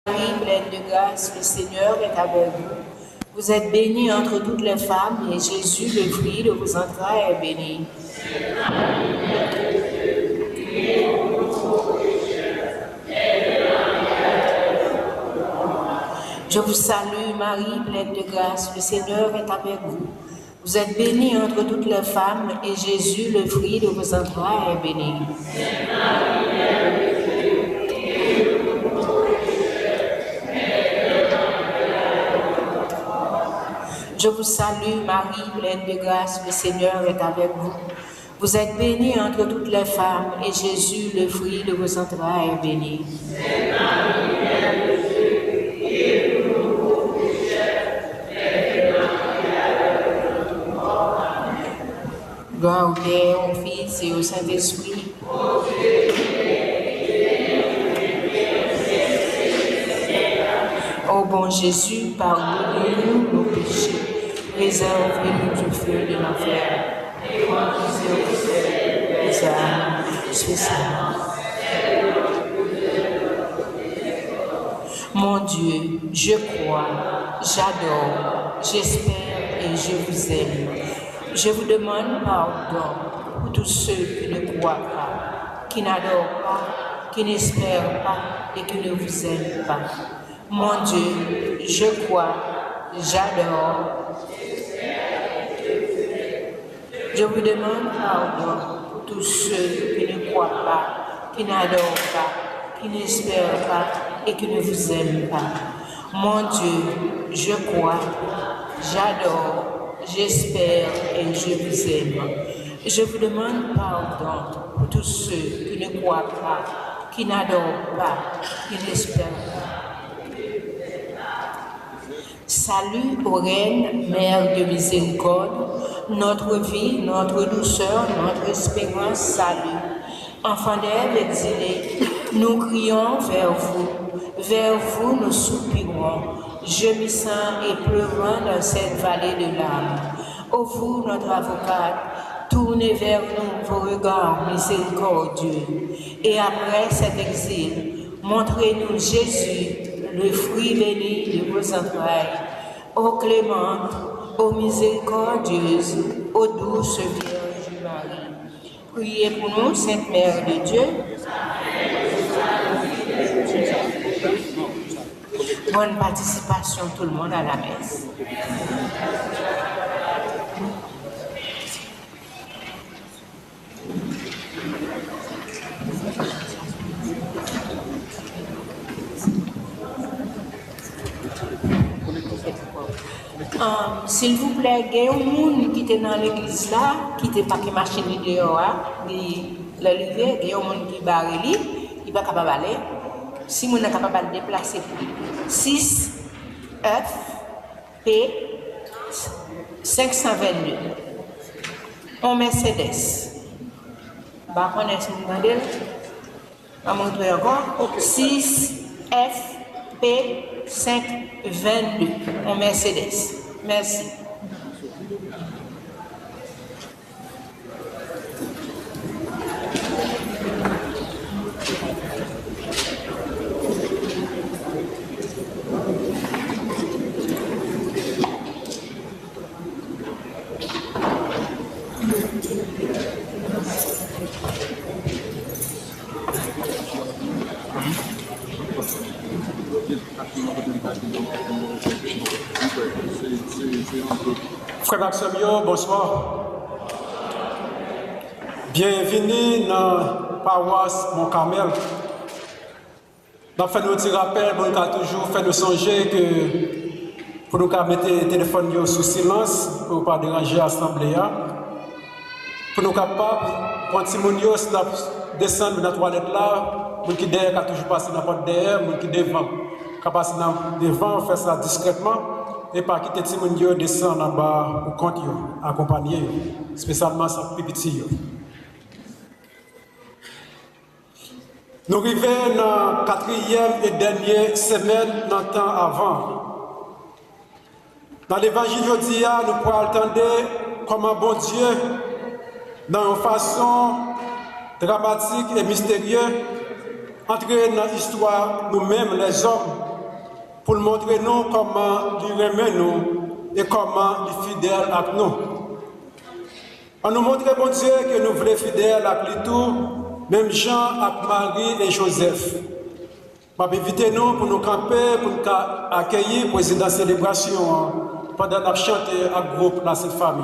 Marie, pleine de grâce, le Seigneur est avec vous. Vous êtes bénie entre toutes les femmes, et Jésus, le fruit de vos entrailles, est béni. Je vous salue, Marie, pleine de grâce, le Seigneur est avec vous. Vous êtes bénie entre toutes les femmes, et Jésus, le fruit de vos entrailles, est béni. Je vous salue, Marie, pleine de grâce, le Seigneur est avec vous. Vous êtes bénie entre toutes les femmes, et Jésus, le fruit de vos entrailles, est béni. Gloire au Père, au Fils et au Saint-Esprit. Ô bon Jésus, pardonne-nous nos péchés, préservez-nous du feu de l'enfer, et conduisez au ciel les âmes, spécialement. Mon Dieu, je crois, j'adore, j'espère et je vous aime. Je vous demande pardon pour tous ceux qui ne croient pas, qui n'adorent pas, qui n'espèrent pas et qui ne vous aiment pas. Mon Dieu, je crois, j'adore. Je vous demande pardon pour tous ceux qui ne croient pas, qui n'adorent pas, qui n'espèrent pas et qui ne vous aiment pas. Mon Dieu, je crois, j'adore, j'espère et je vous aime. Je vous demande pardon pour tous ceux qui ne croient pas, qui n'adorent pas, qui n'espèrent pas. Salut aux reines, Mère de miséricorde, notre vie, notre douceur, notre espérance, salut. Enfants d'Ève exilés, nous crions vers vous nous soupirons, gémissant et pleurant dans cette vallée de larmes. Ô vous, notre avocate, tournez vers nous vos regards miséricordieux, et après cet exil, montrez-nous Jésus, le fruit béni de vos entrailles. Ô clémente, ô miséricordieuse, ô douce Vierge Marie. Priez pour nous, Sainte Mère de Dieu. Bonne participation tout le monde à la messe. S'il vous plaît, il y a un monde qui était dans l'église là, qui n'était pas que machine dehors, l'arrivée, il y a un monde qui barre lui, il n'est pas capable d'aller. Si vous êtes capable de déplacer pour 6 F P 522, un Mercedes. Bah, on est sur le modèle. On va montrer encore. 6 F P 522, un Mercedes. Merci. Frère Maximio, bonsoir. Bienvenue dans la paroisse Mont Carmel. Nous faisons un petit rappel, nous avons toujours fait nous songer que pour nous mettre le téléphone sous silence, pour ne pas déranger l'assemblée. Pour nous capables, quand nous descendre dans la toilette là, nous qui derrière, toujours passer dans la porte derrière, nous qui devant, passer devant, faire ça discrètement. Et pas quitter Timounio descendre en bas pour compte accompagner, spécialement sans pipiti. Nous arrivons dans la 4e et dernière semaine dans le temps avant. Dans l'évangile aujourd'hui, nous pouvons entendre comment bon Dieu, dans une façon dramatique et mystérieuse, entrer dans l'histoire nous-mêmes, les hommes, pour montrer nous comment il remet nous et comment il est fidèle avec nous. On nous montre, bon Dieu, que nous voulons fidèles avec lui tout, même Jean, avec Marie et Joseph. Je vais inviter nous pour nous camper, pour nous accueillir le président de la célébration pendant la chanter à groupe dans cette famille.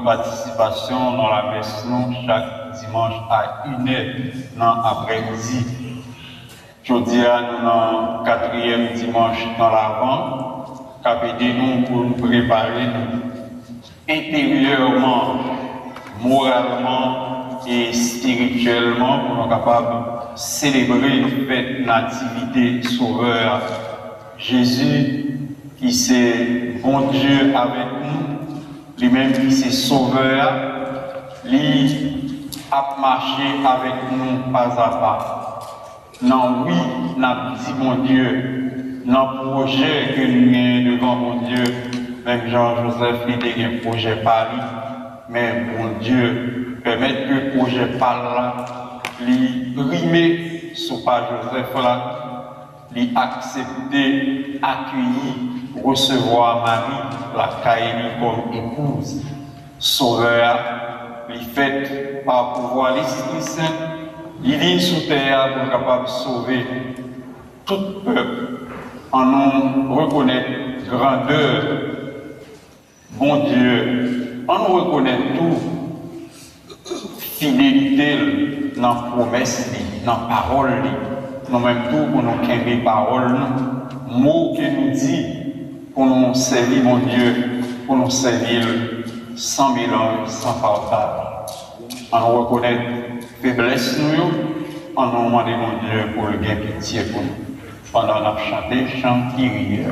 Participation dans la messe chaque dimanche à 1h dans l'après-midi. Aujourd'hui, nous sommes le 4e dimanche dans l'avant, qui nous pour nous préparer intérieurement, moralement et spirituellement pour nous capables de célébrer la fête nativité sauveur Jésus qui c'est bon Dieu avec nous, lui-même qui c'est sauveur, lui a marché avec nous pas à pas. Non, oui, n'a dit mon Dieu, dans le projet que nous avons devant mon Dieu, même Jean-Joseph, il a un projet Paris, mais mon Dieu, permettre que le projet parle là, lui rimer sur pas Joseph là, lui accepter, accueillir, recevoir Marie, la Caïli comme épouse, sauveur, lui fait par pouvoir l'Esprit Saint, il vient sous terre pour capable de sauver tout peuple, en nous reconnaître grandeur, bon Dieu, en nous reconnaître tout, fidélité dans la promesse, dans la parole, nous même tout pour nous créer parole, mots que nous dit pour nous servir mon Dieu, pour nous servir sans mélange, sans partage. En nous reconnaître faiblesse nous, en nous demander mon Dieu pour le bien pitié pour nous. Pendant qu'on a chanté chant Kyrie.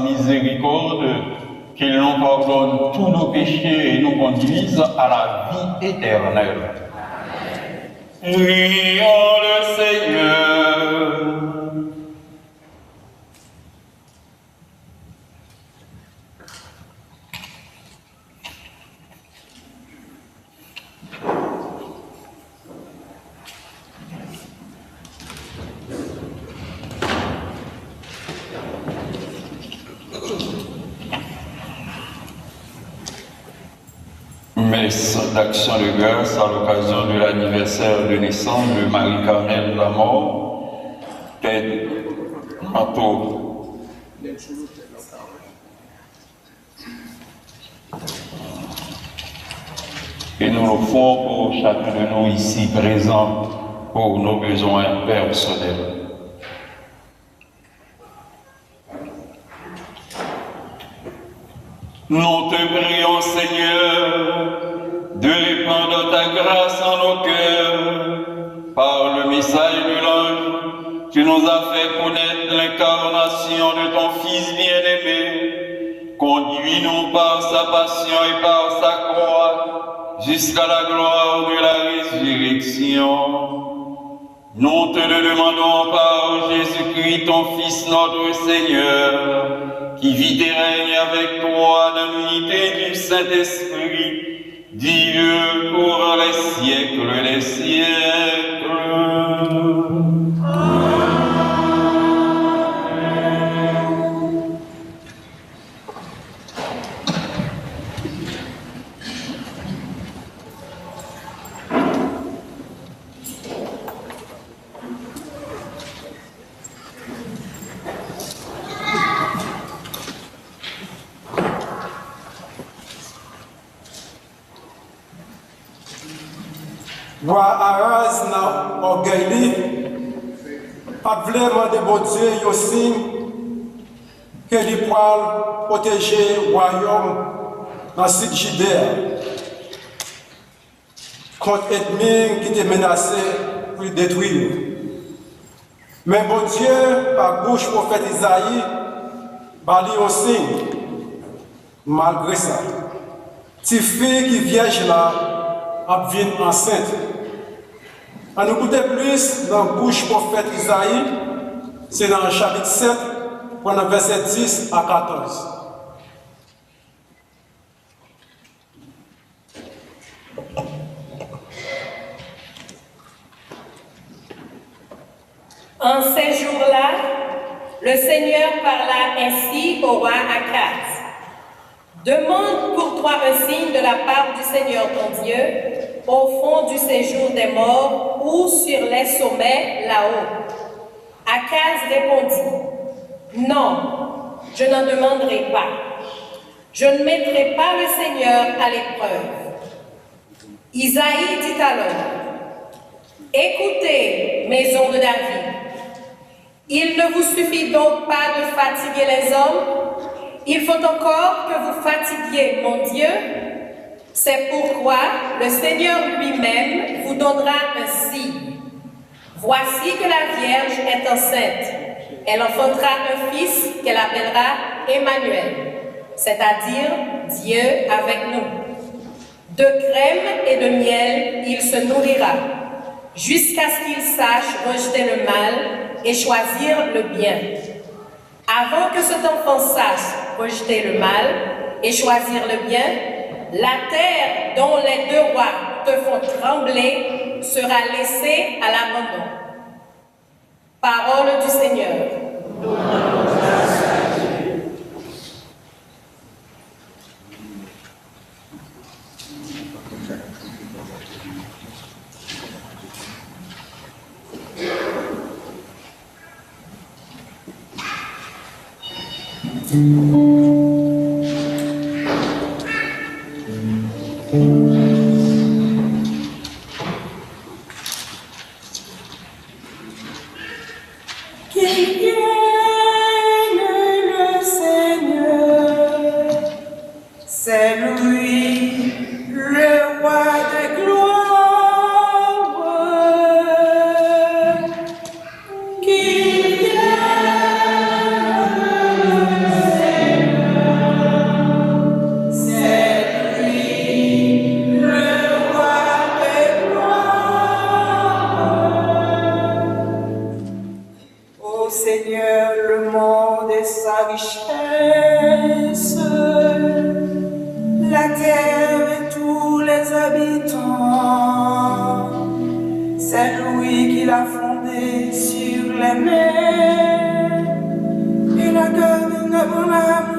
Miséricorde, qu'il nous pardonne tous nos péchés et nous conduise à la vie éternelle. Prions le Seigneur. messe d'action de grâce à l'occasion de l'anniversaire de naissance de Marie-Carmel Lamort, tête manteau. Et nous le faisons pour chacun de nous ici présents pour nos besoins personnels. Nous te prions, Seigneur, de répandre ta grâce en nos cœurs par le message de l'ange. Tu nous as fait connaître l'incarnation de ton Fils bien-aimé. Conduis-nous par sa passion et par sa croix jusqu'à la gloire de la résurrection. Nous te le demandons par Jésus-Christ, ton Fils, notre Seigneur, qui vit et règne avec toi dans l'unité du Saint-Esprit, Dieu pour les siècles des siècles. Roi Araz n'a orgueil, pas vraiment de bon Dieu, il aussi que lui pourra protéger le royaume dans le site Judée contre l'ennemi qui était menacé pour le détruire. Mais bon Dieu, par bouche prophète Isaïe, bali un signe. Malgré ça, petite fille qui vierge là, a vie enceinte. On nous écouter plus dans la bouche prophète Isaïe, c'est dans le chapitre 7, pendant verset 10 à 14. En ces jours-là, le Seigneur parla ainsi au roi Akaz. Demande pour toi un signe de la part du Seigneur ton Dieu, au fond du séjour des morts ou sur les sommets là-haut. Akaz répondit, non, je n'en demanderai pas. Je ne mettrai pas le Seigneur à l'épreuve. Isaïe dit alors, écoutez, maison de David, il ne vous suffit donc pas de fatiguer les hommes, il faut encore que vous fatiguiez mon Dieu. C'est pourquoi le Seigneur lui-même vous donnera un signe. Voici que la Vierge est enceinte. Elle enfantera un fils qu'elle appellera Emmanuel, c'est-à-dire Dieu avec nous. De crème et de miel, il se nourrira, jusqu'à ce qu'il sache rejeter le mal et choisir le bien. Avant que cet enfant sache rejeter le mal et choisir le bien, la terre dont les deux rois te font trembler sera laissée à l'abandon. Parole du Seigneur.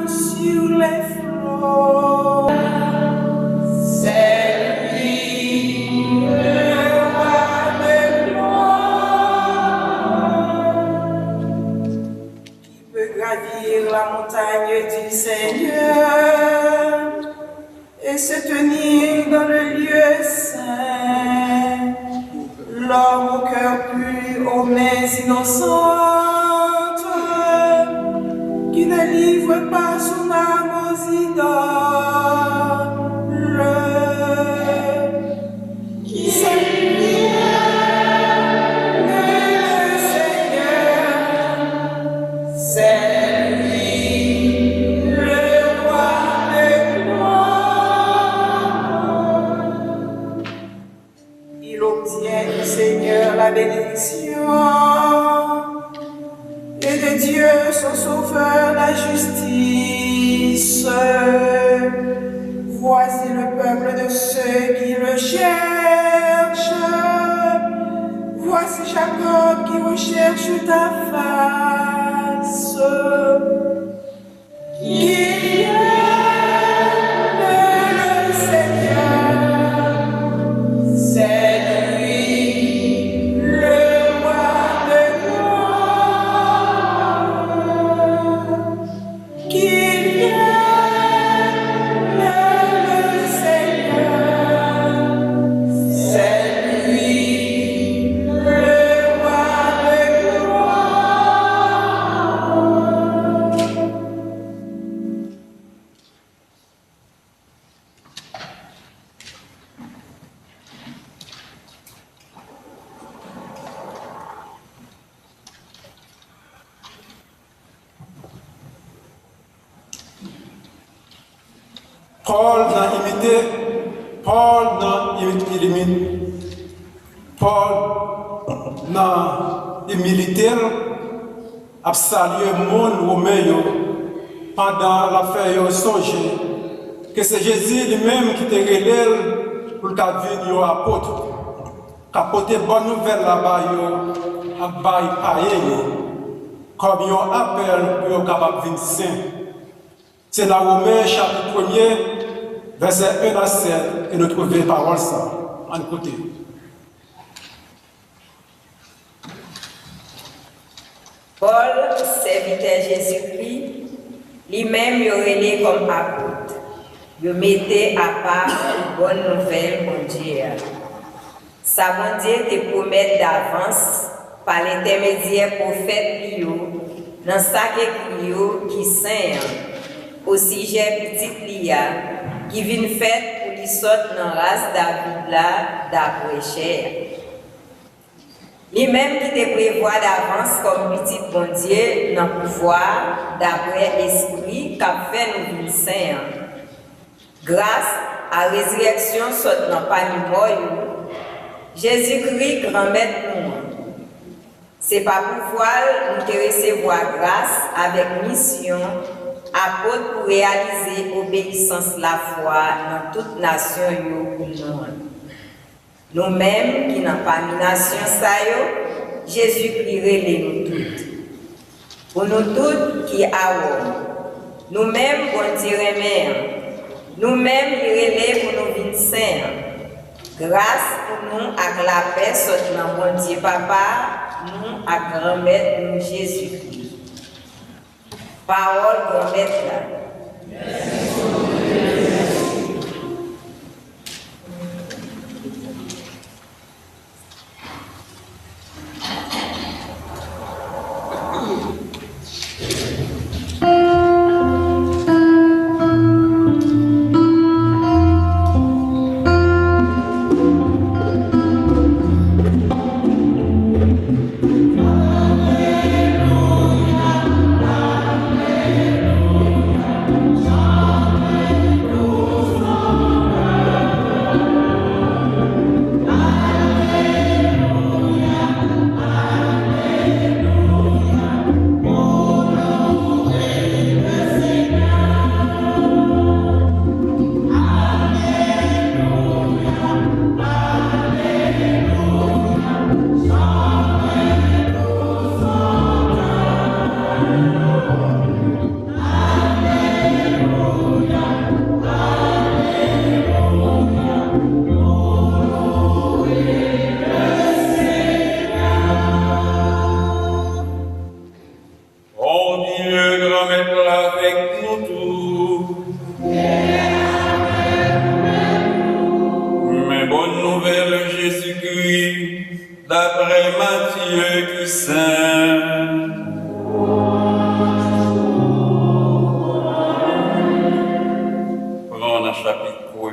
Sur les flots, c'est Seigneur et se tenir dans le lieu saint, l'homme au cœur pur, aux mains innocentes, qui ne livre pas son âme aux idoles, qui s'appelle le Seigneur, c'est la bénédiction et de Dieu son sauveur la justice. Voici le peuple de ceux qui le cherchent. Voici Jacob qui recherche ta face. Qu'il vienne le Seigneur, c'est a salué le monde romain pendant l'affaire songer que c'est Jésus lui-même qui te relève pour qu'il devienne apôtre, qui apporte bonne nouvelle là-bas à païen, comme il appel pour capable de devenir saint. C'est dans Romains chapitre 1er, verset 1 à 7 que nous trouvons la parole ça. En côté. Paul, serviteur Jésus-Christ, lui-même y aurait comme apôtre. Il mettait à part une bonne nouvelle pour Dieu. Sa bon Dieu te promet d'avance par l'intermédiaire prophète Lio, dans sa écrit qui saint, au sujet petit Lia, qui vient fait pour lui sortir dans la race David là d'après chair. Lui-même qui te prévoit d'avance comme petit bon Dieu dans le pouvoir d'après l'esprit qu'a fait nous vivre saints. Grâce à la résurrection sortant parmi nous, Jésus-Christ grand maître nous. C'est pas pouvoir nous recevoir grâce avec mission, apôtre pour réaliser obéissance la foi dans toute nation pour nous. Nous-mêmes qui n'avons pas mis nation ça, Jésus-Christ relève nous toutes. Pour nous toutes qui avons, nous-mêmes bon Dieu mère, nous-mêmes il relève pour nous vivre saints. Grâce pour nous à la paix sorte dans bon Dieu Papa, nous à grand-mère nous Jésus-Christ. Parole grand-mère là. Alleluia.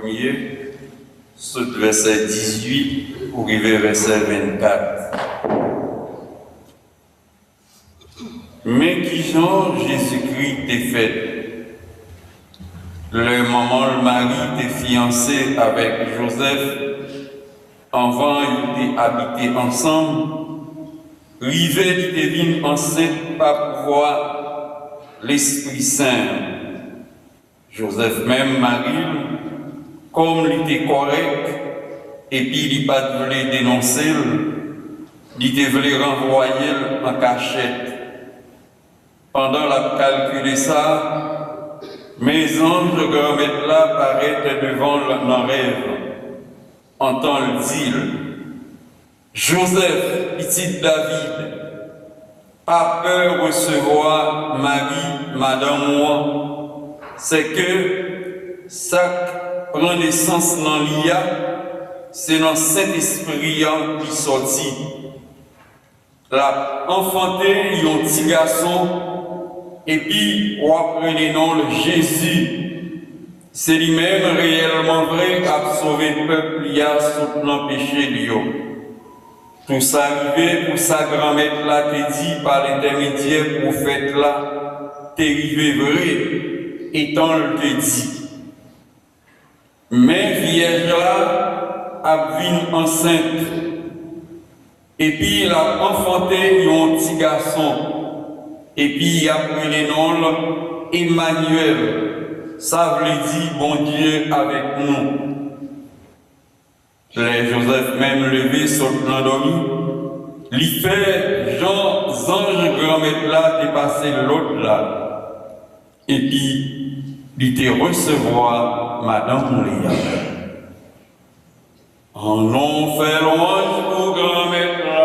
1er, sur verset 18 pour arriver verset 24. Mais qui Jean Jésus-Christ t'est fait? Le moment le mari t'est fiancé avec Joseph, avant ils étaient habités ensemble, rivé t'est venu enceinte par pouvoir l'Esprit Saint. Joseph même Marie, comme il était correct, et puis il n'a pas voulu dénoncer, il voulu renvoyer en cachette. Pendant la calculer ça, mes anges grand-mère là paraît devant le rêve. Entend le dire, Joseph, petit David, pas peur de recevoir Marie, madame moi, c'est que ça prend naissance dans l'IA, c'est dans cet esprit qui sortit. La enfanté, il y a un petit garçon, et puis on apprenait le nom de Jésus. C'est lui-même réellement vrai qui a sauvé le peuple il a sous le péché de tout ça arrivé pour sa grand-mère là, t'es dit par l'intermédiaire prophète là, t'es arrivé vrai, étant le te dit. Mais vierge là, a vu enceinte, et puis il a enfanté un petit garçon, et puis il a pris le nom Emmanuel. Ça veut dire bon Dieu avec nous. Les Joseph même levé sur l'endormi, il fait Jean, ange grand-mère là, dépasser l'autre là. Et puis, il te recevoir Madame Léa. En nom fait louange pour grand-mère là.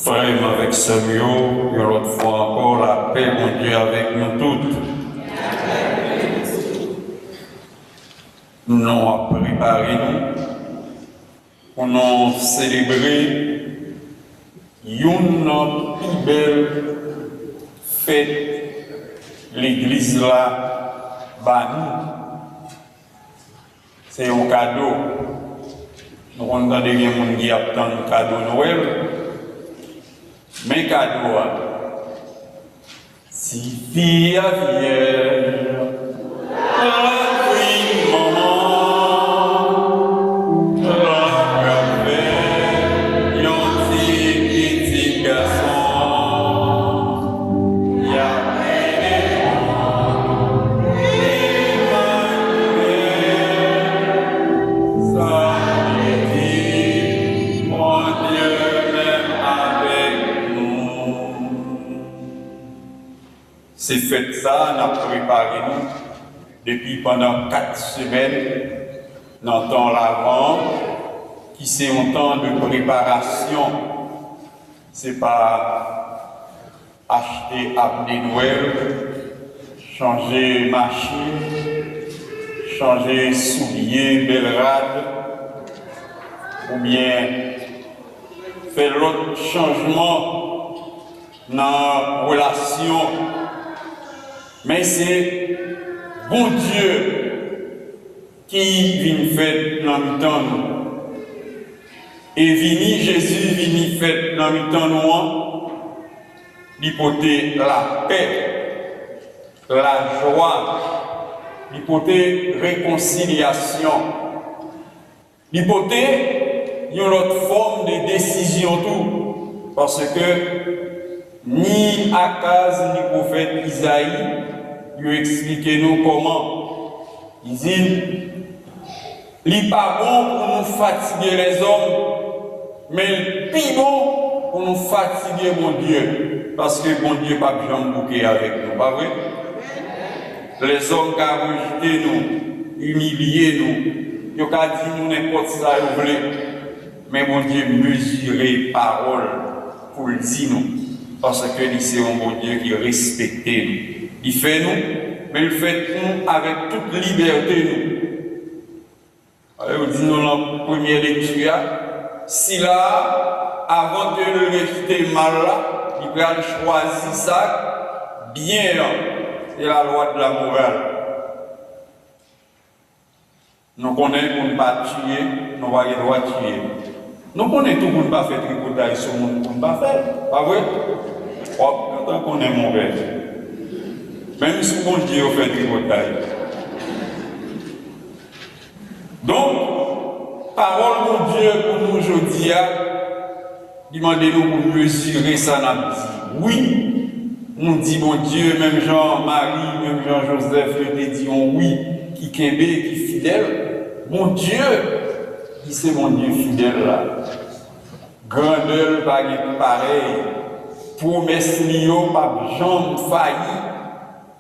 Frère avec Samuel, et l'autre fois encore la paix, mon Dieu, avec nous toutes. Nous avons préparé pour nous célébrer une plus belle fête, l'église là, nous. C'est un cadeau. Nous avons entendu bien mon qui attend un cadeau Noël. Mais cadeau, si fille à vierge, la vie maman, la grand-mère, yon petit garçon, y'a Emmanuel, ça veut dire mon Dieu même avec nous. C'est fait ça, on a préparé nous depuis pendant 4 semaines dans le temps l'avant, qui c'est un temps de préparation. C'est pas acheter appeler Noël, changer machine, changer souliers, belle rade, ou bien faire l'autre changement dans la relation. Mais c'est bon Dieu qui vient faire dans le temps nous. Et vini Jésus vini fait dans le temps nous, l'hypothèse la paix, la joie, l'hypothèse réconciliation, l'hypothèse une autre forme de décision tout, parce que ni Akaz ni prophète Isaïe lui expliqué nous comment. Il dit, il n'est pas bon pour nous fatiguer les hommes, mais il est bon pour nous fatiguer mon Dieu, parce que mon Dieu n'a pas besoin de bouquer avec nous, pas vrai? Les hommes qui ont rejeté nous, humilié nous, ils ont dit nous n'importe ça, ils voulaient. mais mon Dieu mesurer parole pour le dire nous. Parce que c'est un bon Dieu qui respecte nous. Il fait nous, mais il fait nous avec toute liberté nous. Alors, vous dit nous dans la première lecture, si là, avant que le réciter mal là, il peut choisir ça bien là. C'est la loi de la morale. Nous connaissons qu'on ne pas tuer, nous n'avons pas le droit de tuer. Nous connaissons tout le monde ne pas faire tripotage sur le monde, qu'on ne pas faire. Pas vrai? Oh, tant qu'on est mauvais. Même si bon Dieu fait tripotage. Donc, parole de Dieu pour nous aujourd'hui, demandez-nous pour mesurer ça dans dit. Oui, nous dit bon Dieu, même Jean-Marie, même Jean-Joseph, nous dit oui, qui kembe, qui fidèle. Mon Dieu, qui c'est mon Dieu fidèle là. Grandeur pas pareil. Promesse lion pas jambe failli.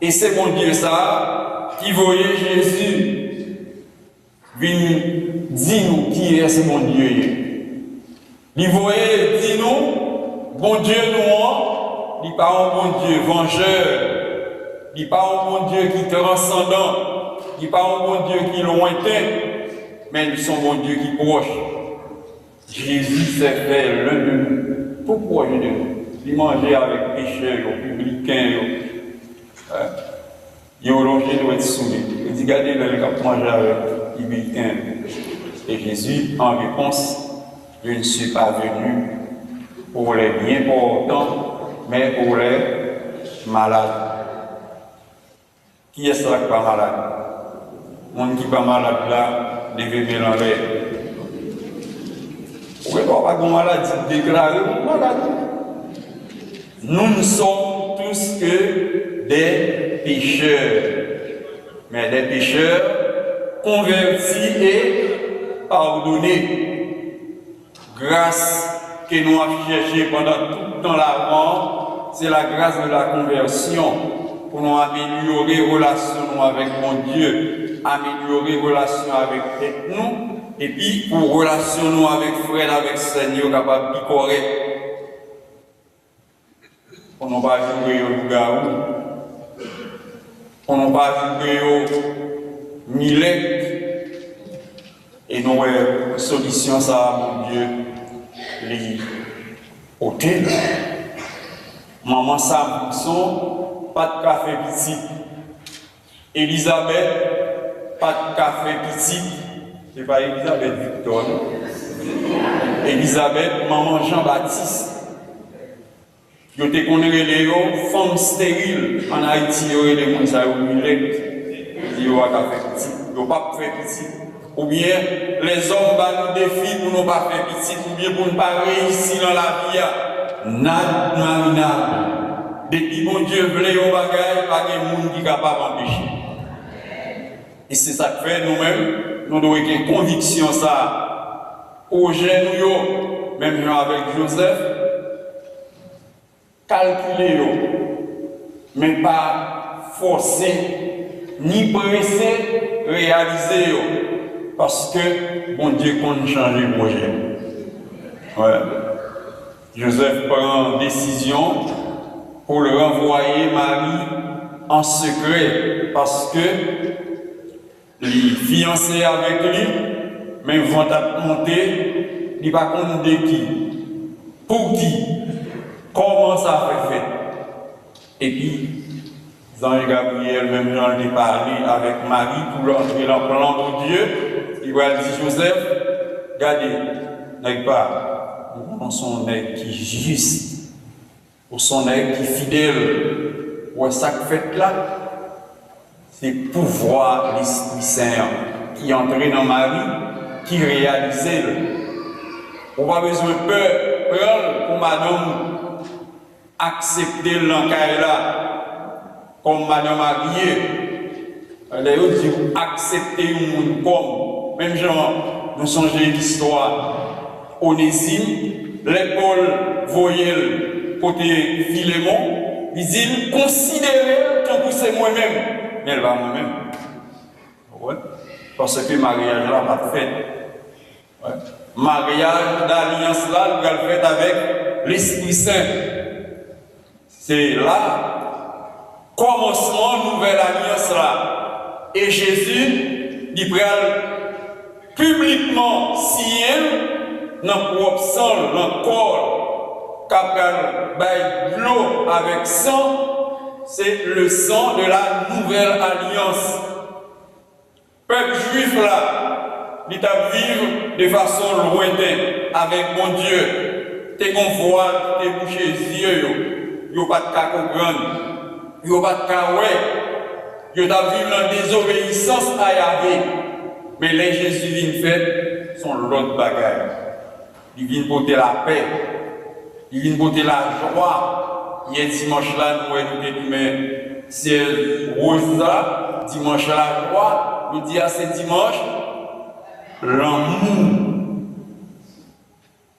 Et c'est mon Dieu ça qui voyait Jésus. Vient dire nous qui est ce mon Dieu. Il voyait dire nous, bon Dieu nous, il pas un bon Dieu vengeur. Il pas un bon Dieu qui transcendant. Il pas un bon Dieu qui lointain. Mais ils sont bon Dieu qui proche. Jésus s'est fait l'un de nous. Pourquoi l'un de nous? Il mangeait avec pécheurs, publicains. Il a longé doit être soumis. Il dit, regardez le gars manger avec publicains. Et Jésus, en réponse, je ne suis pas venu pour les bien portants, mais pour les malades. Qui est-ce qui n'est pas malade? Le monde qui n'est pas malade là, devait mélanger. Vous ne pouvez pas avoir une maladie déclarée, une maladie. Nous ne sommes tous que des pécheurs. Mais des pécheurs convertis et pardonnés. Grâce que nous avons cherché pendant tout le temps l'avant, c'est la grâce de la conversion pour nous améliorer les relations avec mon Dieu, améliorer les relations avec nous, et puis pour relation nous avec frère, avec Seigneur, capable de correct. On n'a pas joué au loup-garou, on n'a pas joué au millet, et nous avons solution ça, mon Dieu, les hôtels. Maman Samson, pas de café petit. Elisabeth, pas de café petit. Ce n'est pas Elisabeth Victor. Elisabeth, maman Jean-Baptiste. Yo te connaît les femmes stériles en Haïti, yo les gens ça millet. Yo a café petit, yo pas faire petit. Ou bien les hommes ba nous défi pour nous pas faire petit, ou bien pour ne pas réussir dans la vie. Nad marinable. Depuis bon Dieu voulait un bagage, pas de monde qui est capable d'empêcher. Et c'est ça que fait nous-mêmes, nous devons avoir une conviction ça. Aux jeunes, même avec Joseph, calculer, mais pas forcer, ni presser, réaliser. Parce que bon Dieu compte changer le projet. Ouais. Joseph prend décision pour le renvoyer Marie en secret parce que les fiancés avec lui, mais vont monter, il ne va pas compte de qui, pour qui, comment ça fait fait. Et puis, Jean Gabriel, même Jean lui parlé avec Marie pour entrer dans le plan de Dieu. Il va dire Joseph, regardez, n'est pas, nous sommes nègres qui juste, nous sommes nègres qui fidèles. Ou ça fait là, c'est pouvoir l'Esprit Saint qui entre dans Marie, qui réalise. On n'a pas besoin de peur pour madame accepter l'encaille là, comme madame mariée. Elle a dit accepter un monde comme, même genre, nous songeons l'histoire. Onésime, l'épaule voyelle côté Philémon, il dit considérez que c'est moi-même. Mais elle va moi-même. Ouais. Parce que le mariage là pas fait. Ouais. mariage d'alliance là, nous allons faire avec l'Esprit Saint. C'est là, commencement nouvelle alliance là. Et Jésus, il prend publiquement signer dans le propre sang, dans le corps, qu'après de l'eau avec sang, c'est le sang de la nouvelle alliance. Peuple juif là, il t'a vivre de façon lointaine avec mon Dieu. T'es qu'on voit, t'es bouché les yeux, yo pas de cas comprendre, yo pas de cas ouais, yo t'a vivre dans désobéissance à Yahvé. Mais les Jésus vient faire son l'autre bagaille. Il vient porter la paix, il vient porter la joie. Hier dimanche là, nous avons dit, c'est rose là, dimanche la joie, nous dit c'est dimanche, l'amour.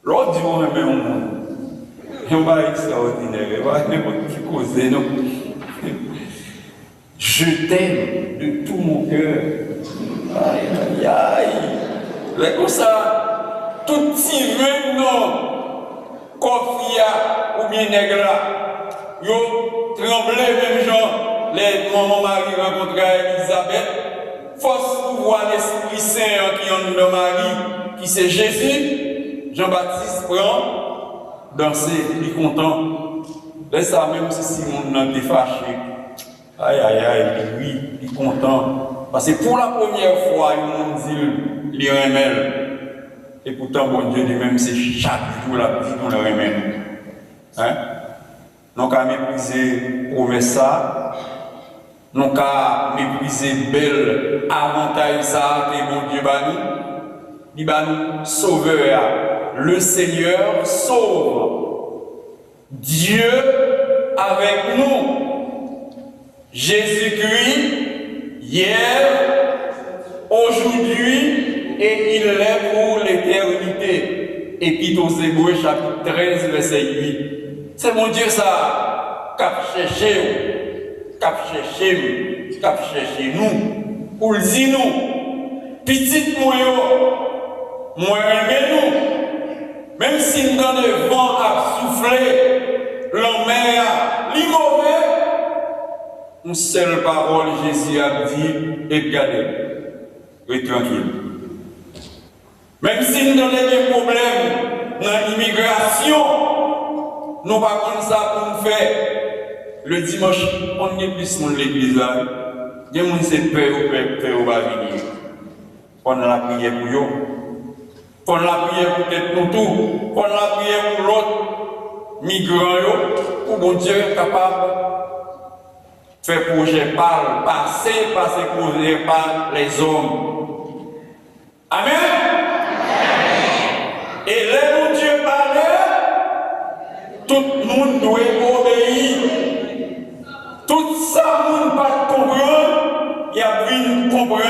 L'autre dit, on aime au monde. Il n'est pas extraordinaire, il va n'importe qui causer, non. Je t'aime de tout mon cœur. Aïe, aïe, aïe. Mais comme ça, tout petit vin, non, Kofia ou bien nègre là, yo tremblé même gens, les mamans Marie rencontrent Elisabeth, force pouvoir l'Esprit Saint qui est notre Marie, qui c'est Jésus, Jean-Baptiste prend, danser, il est content. Laisse ça même si Simon n'a été fâché. Aïe, aïe, aïe, oui, il est content. Parce que pour la première fois, il m'a dit, il remet. Et pourtant, bon Dieu lui-même, c'est chaque jour la vie qu'on le remet. Hein? Donc, à mépriser promesse ça, donc à mépriser belle avantage ça, et bon Dieu, il va nous sauver. Le Seigneur sauve. Dieu avec nous. Jésus-Christ, hier, aujourd'hui, et il est pour l'éternité. Épître aux Hébreux, chapitre 13, verset 8. C'est mon Dieu ça, cap chercher, nous, pour le dire nous, petit moi aimé nous, même si nous dans le vent à souffler, la mer, l'immobile, une seule parole, Jésus a dit, et regardez, et tranquille. Même si nous avons des problèmes dans l'immigration, nous ne pas comme ça pour nous faire. Le dimanche, on est plus de l'église là. Il y a des gens qui se peur ou pas venir. On a la prière pour eux. On a la prière pour peut-être pour tout. On a la prière pour l'autre migrant, pour bon Dieu capable de faire projet par passer projet par les hommes. Amen. Et là où Dieu parlait, tout le monde doit obéir. Tout ça, le monde ne pas comprendre, il y a une comprendre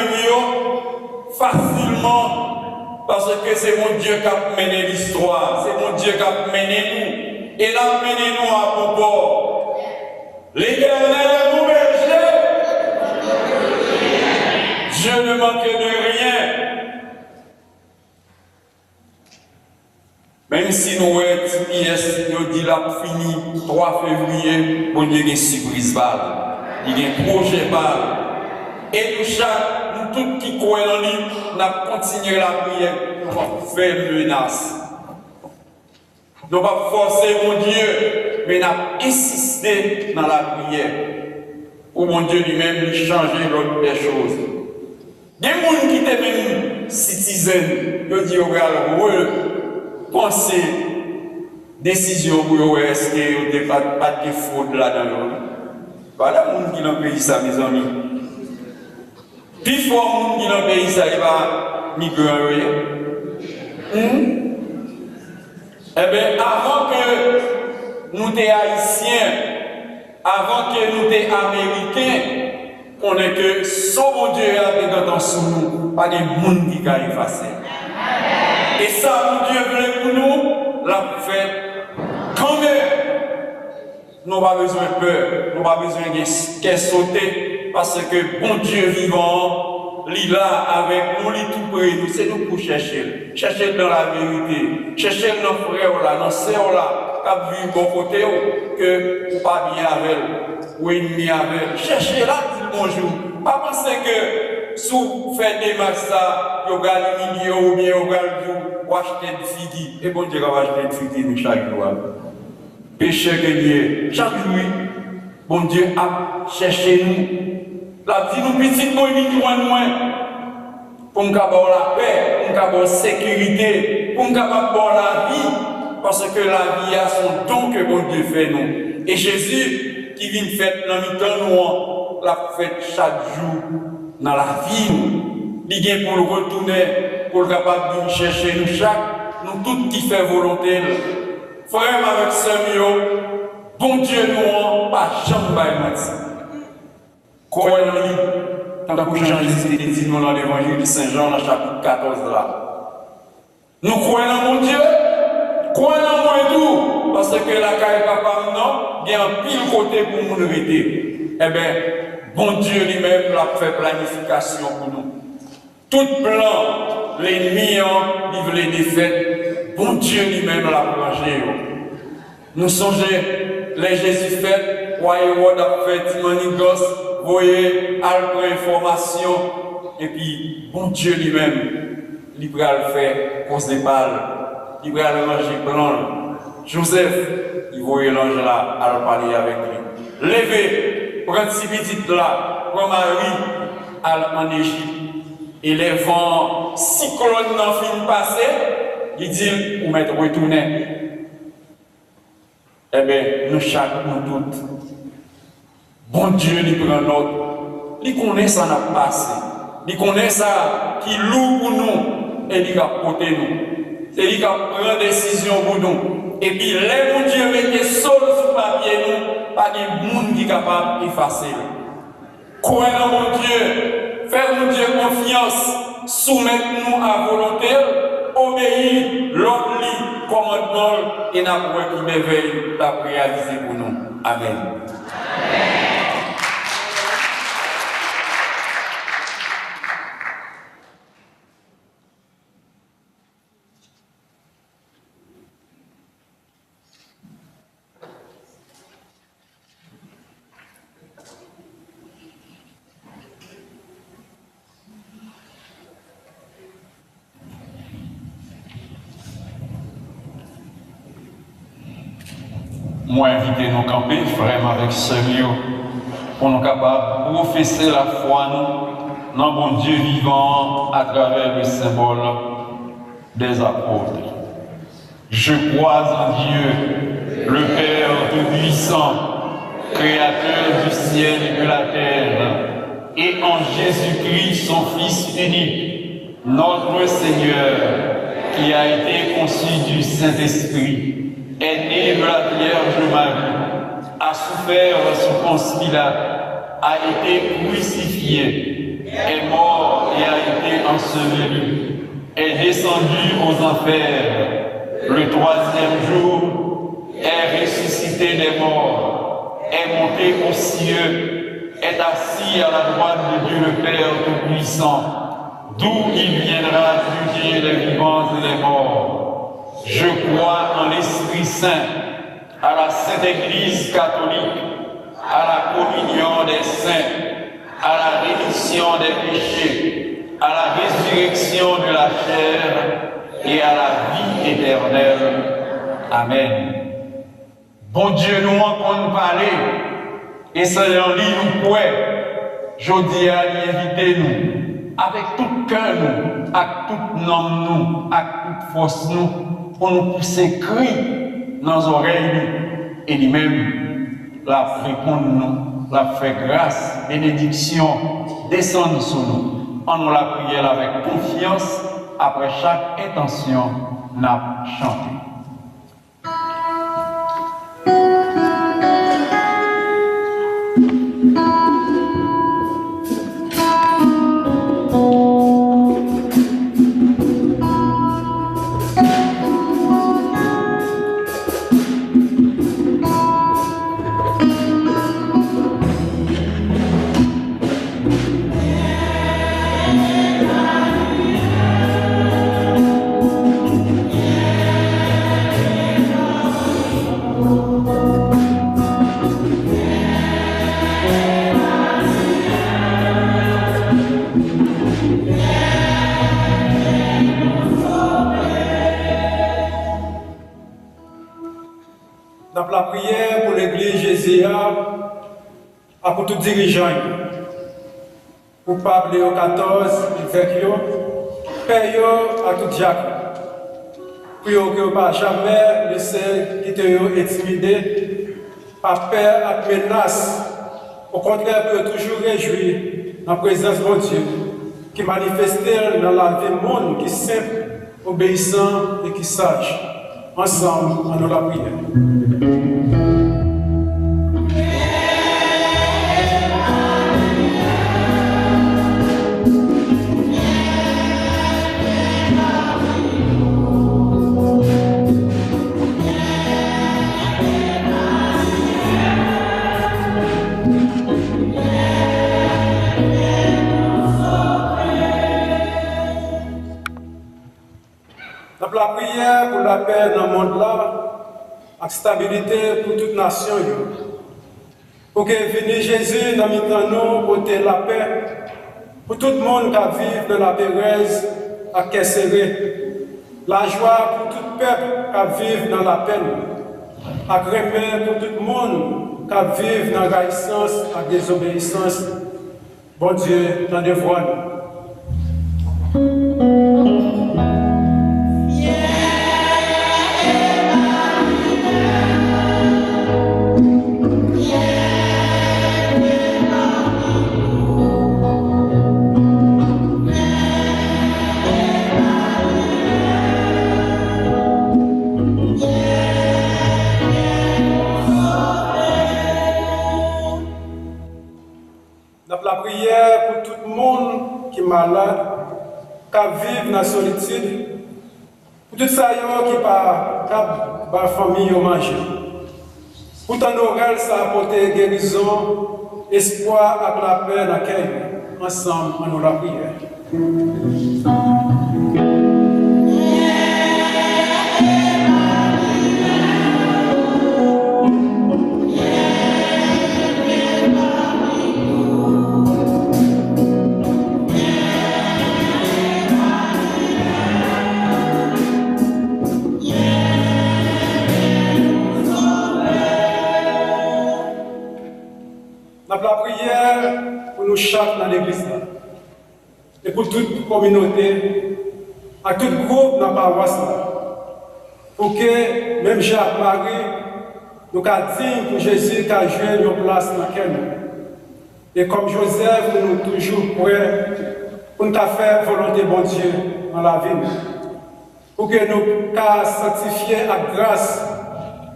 facilement. Parce que c'est mon Dieu qui a mené l'histoire, c'est mon Dieu qui a mené nous. Et il a mené nous à propos. L'Éternel est mon berger. Je ne manque de rien. Même si nous nous dit la fini 3 février, on y a une surprise balle, il y a un projet balle. Et nous tous qui croient en lui, nous avons continué la prière, nous allons faire menace. Nous ne pas forcer mon Dieu, mais nous avons insisté dans la prière. Pour mon Dieu lui-même, lui changer l'autre des choses. Des gens qui étaient même citoyens, ils disent, regarde, pensez, décision pour eux, est-ce qu'il n'y a pas de fraude là-dedans? Voilà le monde qui dans le pays, ça, mes amis. Plus fort le monde qui dans le pays, ça, il va migrer. Eh bien, avant que nous soyons haïtiens, avant que nous soyons américains, on est que son mon Dieu a des sous nous, pas des gens qui ont effacé. Et ça, mon Dieu voulait pour nous, l'a fait quand même. Nous n'avons pas besoin de peur, nous n'avons pas besoin de sauter, parce que bon Dieu vivant, là avec nous, li tout près nous, c'est nous pour chercher. Chercher dans la vérité. Chercher dans nos frères là, nos sœurs là, qui ont vu bon côté, que ou pas bien avec elle, ou ennemi avec elle. Chercher là, dit bonjour. Pas penser que sous fait des massas, vous gagnez millions ou bien vous gagnez ou acheter des figues. Et bon Dieu va acheter des figues chaque jour. Péché que Dieu, chaque jour, bon Dieu a cherché nous. La vie nous petite, nous vivons loin pour nous avoir la paix, pour nous avoir la sécurité, pour nous avoir la vie, parce que la vie a son don que bon Dieu fait nous. Et Jésus qui vient faire dans le temps nous, l'a fait chaque jour dans la vie. Il vient pour le retourner, pour le capable de chercher nous chaque, nous tous qui fait volonté. Frère avec Samuel, bon Dieu nous, pas jamais menti. Croyons en lui, tant que Jean-Jésus dit dans l'évangile de Saint-Jean, dans le chapitre 14 là. Nous croyons en mon Dieu, croyons en moi et tout, parce que la caille papa, non, il y a un pile côté pour nous arrêter. Eh bien, bon Dieu lui-même l'a fait planification pour nous. Tout plan, l'ennemi, il veut les défaites, bon Dieu lui-même l'a plongé. Nous songeons, les Jésus fait, voyez, on a fait, Timanigos, voyez, alpre information, et puis, bon Dieu lui-même, il va le faire, cause des balles, il va le manger blanc. Joseph, il voyait l'ange là, à le parler avec lui. Levez, prendre si petite là, comme Marie, en Égypte. Et les vents cyclones n'en fin passé, il dit, vous m'êtes retourné. Eh bien, nous chaque, nous toutes, bon Dieu, il prend notre, il connaît ça n'a passé, il connaît ça qui loue pour nous, et il va porter nous. C'est lui qui prend décision pour nous. Et puis, les bon Dieu mettez seul sur papier, nous, pas de monde qui est capable d'effacer. Croyez en mon Dieu, faire mon Dieu confiance, soumettre-nous à volonté, obéir l'autre lit, commandement, et n'a pas qui m'éveille, la réaliser pour nous. Amen. Moi, invité nous camper, vraiment avec sérieux, pour nous capables de professer la foi nous, dans bon Dieu vivant à travers le symbole des apôtres. Je crois en Dieu, le Père Tout-Puissant, Créateur du ciel et de la terre, et en Jésus-Christ, son Fils unique, notre Seigneur, qui a été conçu du Saint-Esprit, est né de la Vierge Marie, a souffert sous Ponce Pilate, a été crucifié, est mort et a été enseveli, est descendu aux enfers, le troisième jour, est ressuscité des morts, est monté aux cieux, est assis à la droite de Dieu le Père Tout-Puissant, d'où il viendra juger les vivants et les morts. Je crois en l'Esprit Saint, à la Sainte Église catholique, à la communion des saints, à la rémission des péchés, à la résurrection de la chair et à la vie éternelle. Amen. Bon Dieu, nous entendons parler, et Seigneur, nous pouvons, je dis à inviter nous, avec tout cœur nous, avec tout nom nous, avec toute force nous, pour nous pousser cri dans nos oreilles et lui-même la répondre nous, la fait grâce, bénédiction, descendre sur nous. On nous la prière avec confiance, après chaque intention, n'a chanté. Dans la prière pour l'église Jésus, à pour tous les dirigeants, pour Pape Léo XIV, évêque, Père à tout diacre. Pour que vous ne jamais laisser quitter intimider par peur à menace. Au contraire, pour toujours réjouir dans la présence de Dieu, qui manifeste dans la vie du monde, qui est simple, obéissant et qui sage. Ensemble, on nous la prière. La prière pour la paix dans le monde là, la stabilité pour toute nation. Pour que vienne Jésus dans nous porter la paix, pour tout le monde qui vit dans la Pérèse à cœur serré, la joie pour tout le peuple qui vit dans la peine, la remède pour tout le monde qui vit dans la réticence et la désobéissance. Bon Dieu, dans des voies. La prière pour tout le monde qui est malade, qui vit dans la solitude, pour tout ça qui n'est pas la famille au manger. Pour ton oreille, ça a apporté guérison, espoir et la paix dans laquelle ensemble on nous la prière. La prière pour nous chaque dans l'église et pour toute communauté, à tout groupe dans la paroisse, pour que même Jacques-Marie nous digne pour Jésus qui a joué une place dans laquelle nous. Et comme Joseph, nous sommes toujours prêts pour nous faire volonté bon Dieu dans la vie. Pour que nous sanctifier à grâce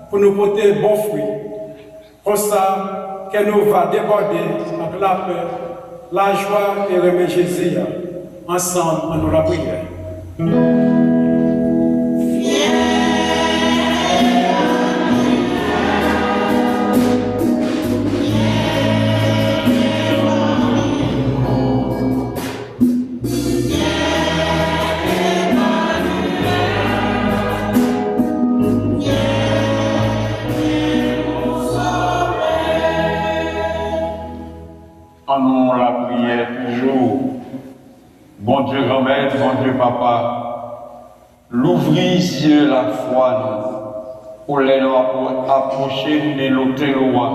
pour nous porter bons fruits. Comme ça, que nous va déborder avec la peur, la joie et remettre Jésus ensemble en nous la prière. En nous la prière toujours. Bon Dieu grand-mère, bon Dieu papa, l'ouvrir yeux la foi nous, pour les approcher de l'autre loi,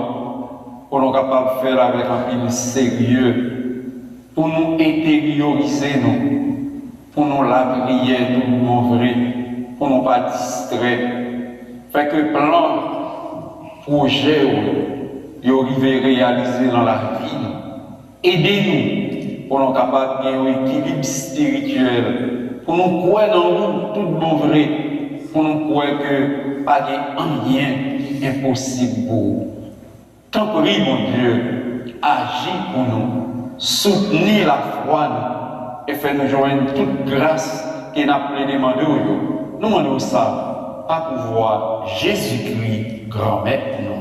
pour nous capables de faire avec un peu de sérieux, pour nous intérioriser nous, pour nous la prière tout le vrai, pour nous pas distraire. Fait que plan, projet, vous arrivez à réaliser dans la vie. Aidez-nous pour nous capables de un équilibre spirituel, pour nous croire dans nous tout bon vrai, pour nous croire que pas de rien impossible pour nous. Tant pis, mon Dieu, agis pour nous, soutenez la foi nous, et faites-nous joindre toute grâce qu'il n'a pas demandé. Nous demandons ça, à pouvoir Jésus-Christ, grand-mère pour nous.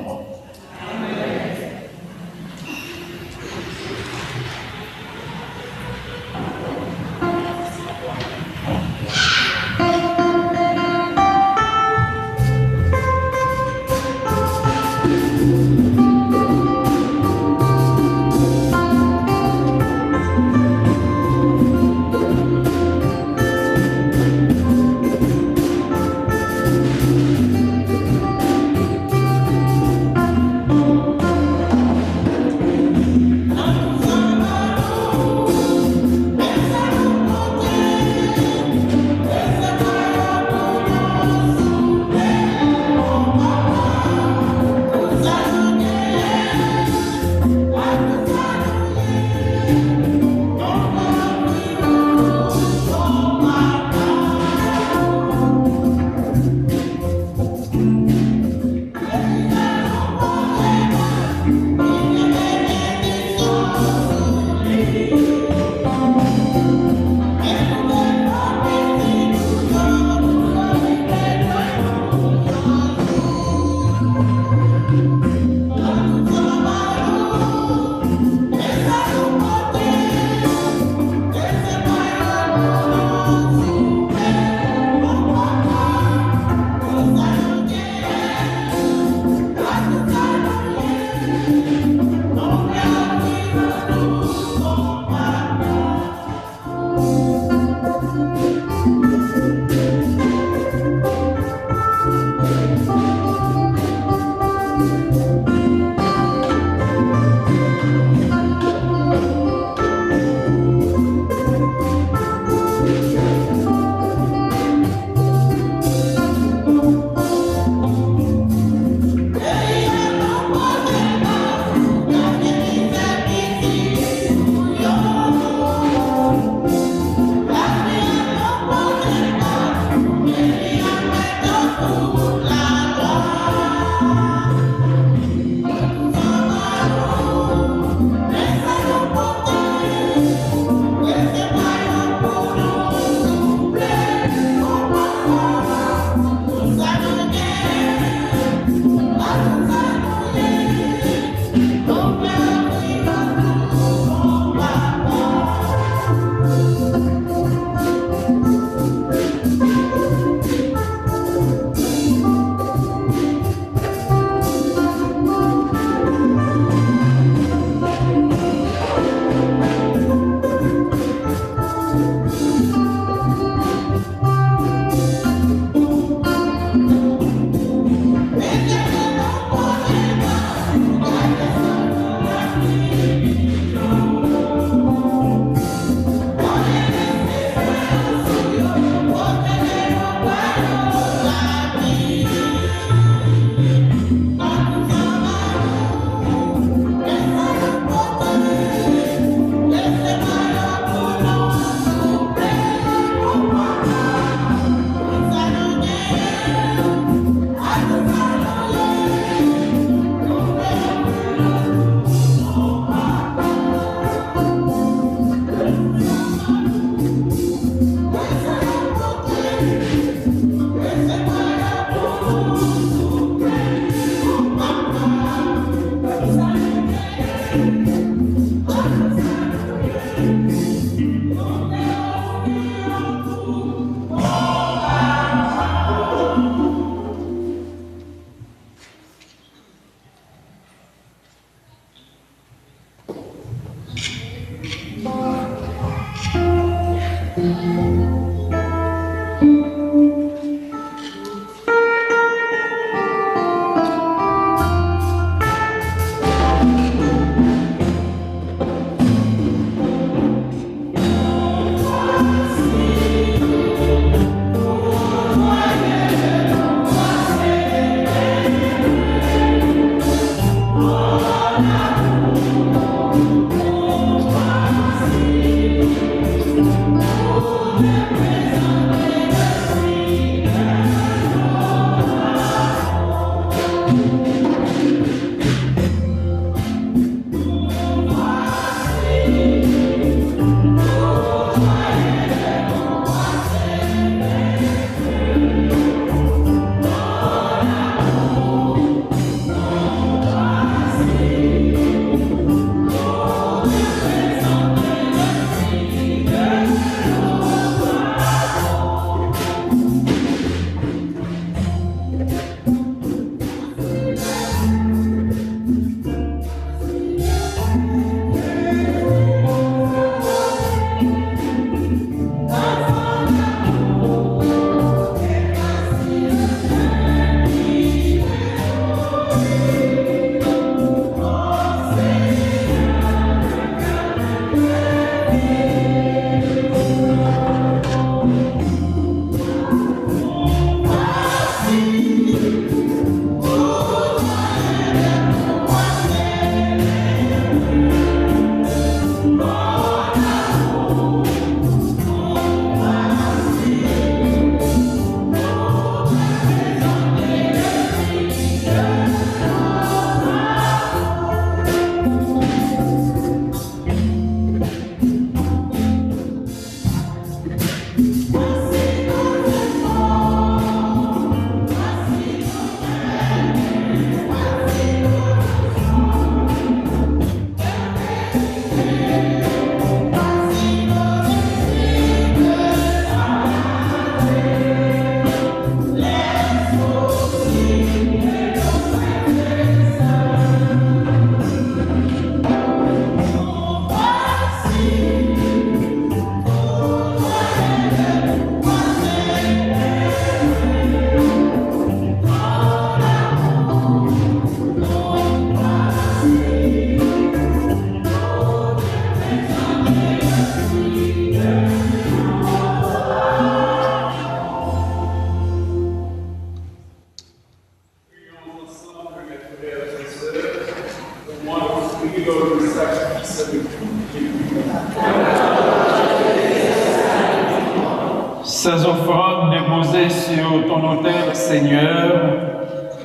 mains sur ton autel, Seigneur,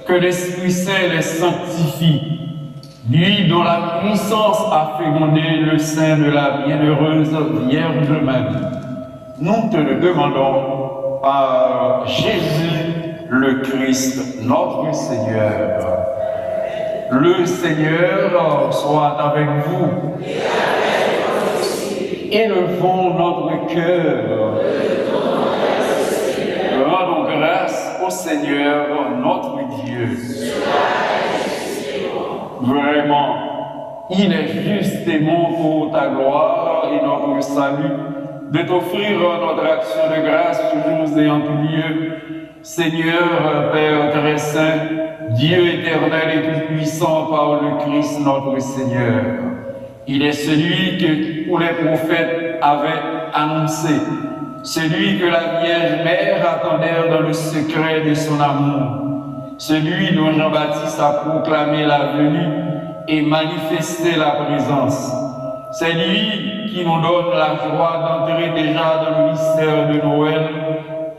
que l'Esprit Saint les sanctifie, lui dont la puissance a fécondé le sein de la bienheureuse Vierge Marie. Nous te le demandons par Jésus le Christ, notre Seigneur. Le Seigneur soit avec vous. Élevons notre cœur. Rendons grâce au Seigneur, notre Dieu. Vraiment, il est justement pour ta gloire et notre salut de t'offrir notre action de grâce toujours et en tout lieu. Seigneur, Père très saint, Dieu éternel et tout-puissant par le Christ notre Seigneur. Il est celui que tous les prophètes avaient annoncé, celui que la Vierge Mère attendait dans le secret de son amour, celui dont Jean-Baptiste a proclamé la venue et manifesté la présence. C'est lui qui nous donne la joie d'entrer déjà dans le mystère de Noël,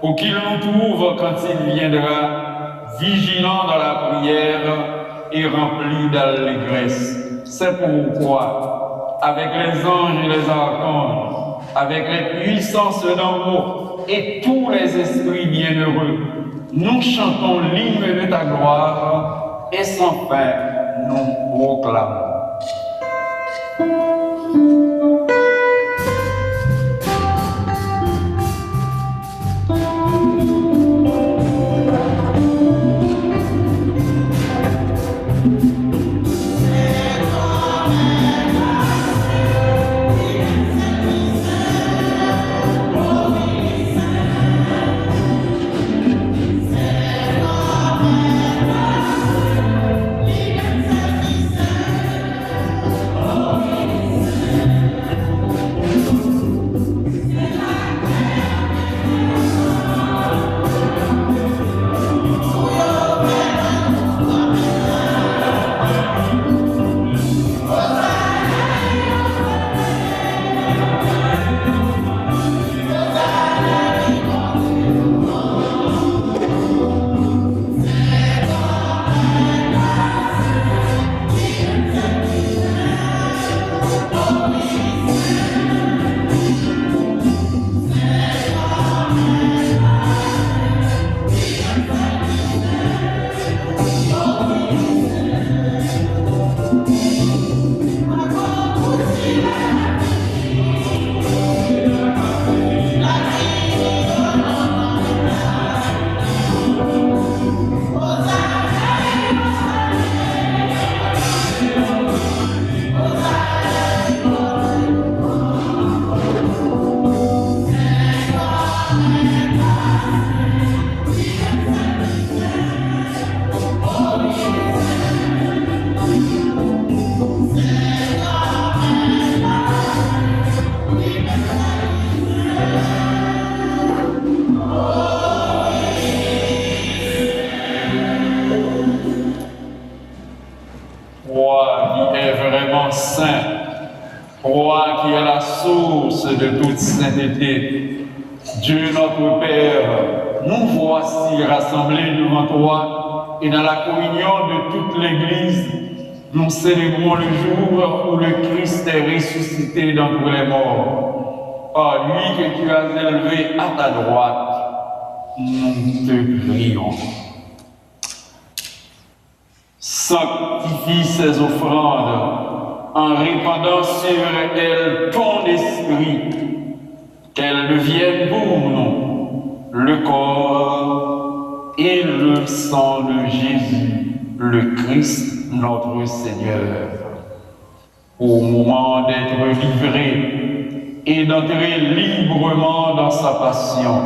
pour qu'il nous trouve quand il viendra, vigilant dans la prière et rempli d'allégresse. C'est pourquoi, avec les anges et les archanges, avec les puissances d'en haut et tous les esprits bienheureux, nous chantons l'hymne de ta gloire et sans fin nous proclamons. De toute sainteté. Dieu notre Père, nous voici rassemblés devant toi et dans la communion de toute l'Église, nous célébrons le jour où le Christ est ressuscité d'entre les morts. Par lui que tu as élevé à ta droite, nous te prions. Sanctifie ces offrandes en répandant sur elles ton esprit, qu'elles deviennent pour nous le corps et le sang de Jésus, le Christ, notre Seigneur. Au moment d'être livré et d'entrer librement dans sa passion,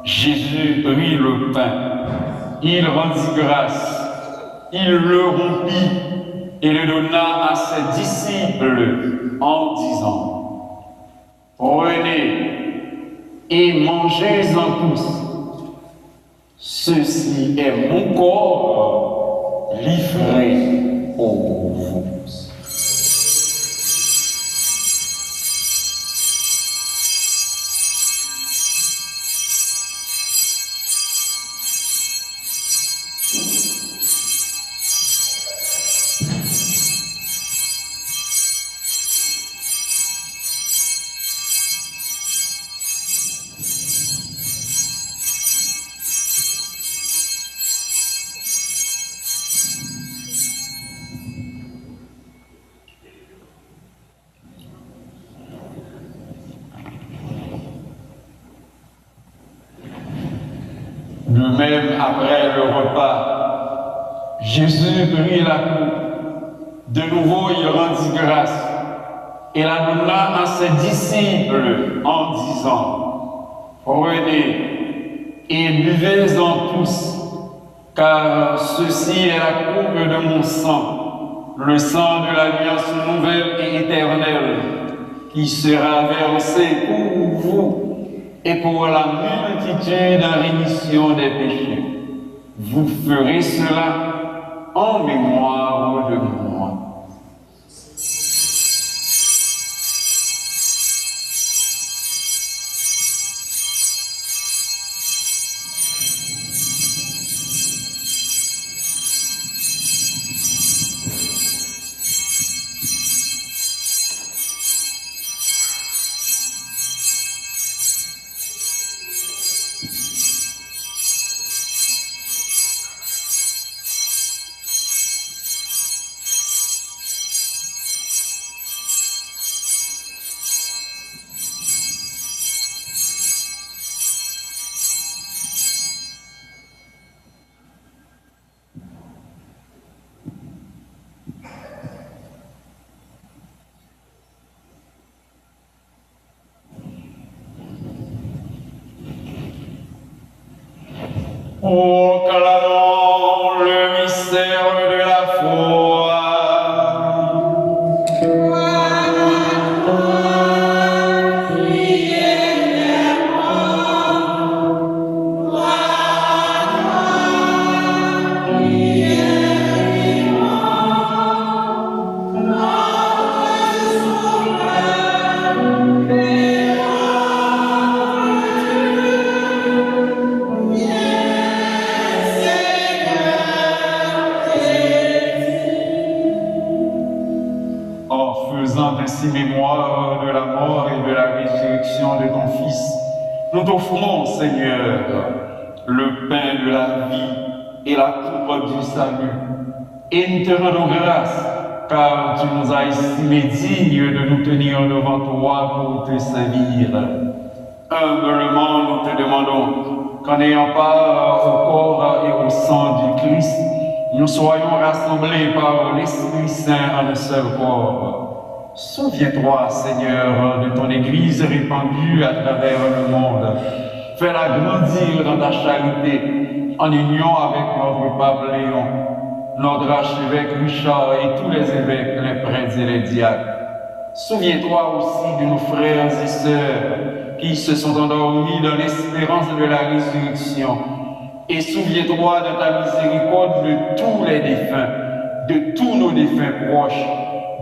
Jésus prit le pain, il rendit grâce, il le rompit et le donna à ses disciples en disant: prenez et mangez-en tous. Ceci est mon corps livré pour vous. Même après le repas, Jésus prit la coupe. De nouveau, il rendit grâce et la donna à ses disciples en disant: Prenez et buvez-en tous, car ceci est la coupe de mon sang, le sang de l'alliance nouvelle et éternelle, qui sera versé pour vous et pour la multitude en rémission des péchés. Vous ferez cela en mémoire de moi. Proclamons le mystère de la foi. Mémoire de la mort et de la résurrection de ton Fils, nous t'offrons, Seigneur, le pain de la vie et la coupe du salut. Et nous te rendons grâce, car tu nous as estimés dignes de nous tenir devant toi pour te servir. Humblement, nous te demandons qu'en ayant part au corps et au sang du Christ, nous soyons rassemblés par l'Esprit Saint en un seul corps. Souviens-toi, Seigneur, de ton Église répandue à travers le monde. Fais-la grandir dans ta charité, en union avec notre pape Léon, notre archevêque Richard et tous les évêques, les prêtres et les diacres. Souviens-toi aussi de nos frères et sœurs qui se sont endormis dans l'espérance de la résurrection. Et souviens-toi de ta miséricorde de tous les défunts, de tous nos défunts proches,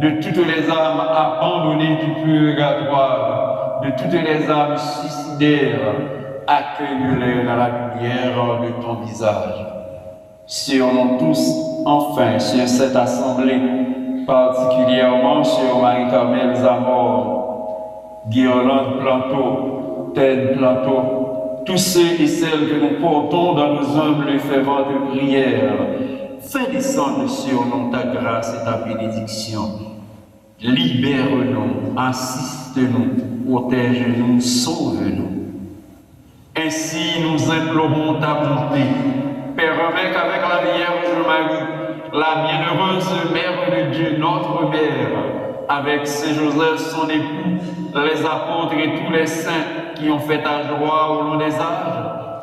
de toutes les âmes abandonnées du purgatoire, de toutes les âmes suicidaires, accueille-les dans la lumière de ton visage. Sur nous tous, enfin, sur cette assemblée, particulièrement sur Marie-Carmel Zamor, Guirlande Planteau, Ted Planteau, tous ceux et celles que nous portons dans nos humbles et ferventes prières, fais descendre sur nous ta grâce et ta bénédiction. Libère-nous, assiste-nous, protège-nous, sauve-nous. Ainsi nous implorons ta bonté. Permets qu'avec la Vierge Marie, la bienheureuse Mère de Dieu, notre Mère, avec Saint Joseph, son époux, les apôtres et tous les saints qui ont fait ta joie au long des âges,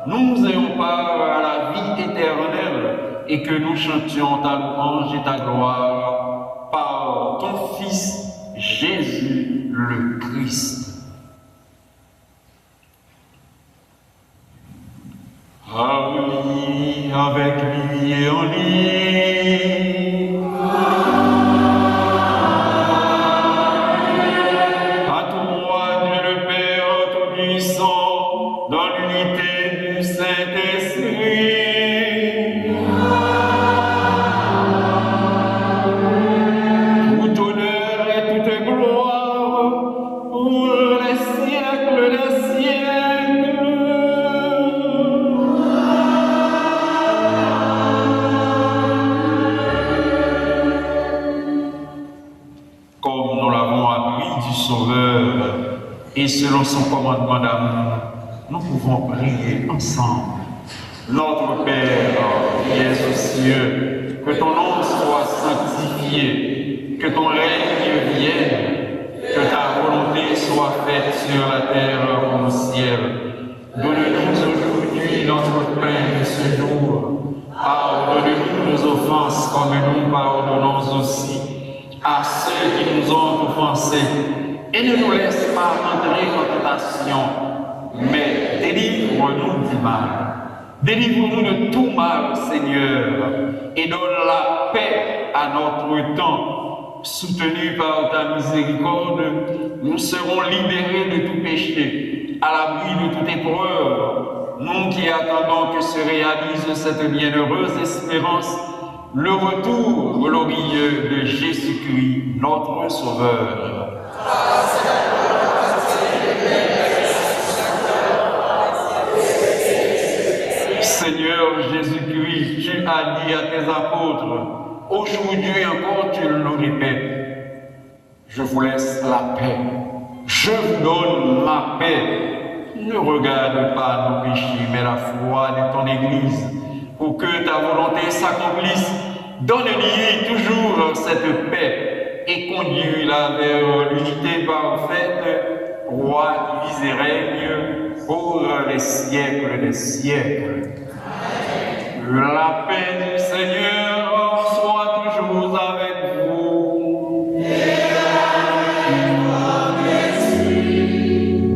nous ayons part à la vie éternelle et que nous chantions ta louange et ta gloire par ton Fils Jésus le Christ. Amen, avec lui et en lui. À toi, Dieu le Père Tout-Puissant, dans l'unité du Saint-Esprit. Et selon son commandement d'amour, nous pouvons prier ensemble. Notre Père qui es aux cieux, que ton nom soit sanctifié, que ton règne vienne, que ta volonté soit faite sur la terre comme au ciel. Donne-nous aujourd'hui notre pain de ce jour. Pardonne-nous nos offenses comme nous pardonnons aussi à ceux qui nous ont offensés. Et ne nous laisse pas entrer en tentation, mais délivre-nous du mal. Délivre-nous de tout mal, Seigneur, et donne la paix à notre temps. Soutenus par ta miséricorde, nous serons libérés de tout péché, à l'abri de toute épreuve. Nous qui attendons que se réalise cette bienheureuse espérance, le retour glorieux de Jésus-Christ, notre Sauveur. Seigneur Jésus-Christ, tu as dit à tes apôtres, aujourd'hui encore tu le répètes, je vous laisse la paix, je vous donne ma paix. Ne regarde pas nos péchés, mais la foi de ton Église, pour que ta volonté s'accomplisse. Donne-lui toujours cette paix et conduis-la vers l'unité parfaite, roi qui vis et règne pour les siècles des siècles. La paix du Seigneur soit toujours avec vous.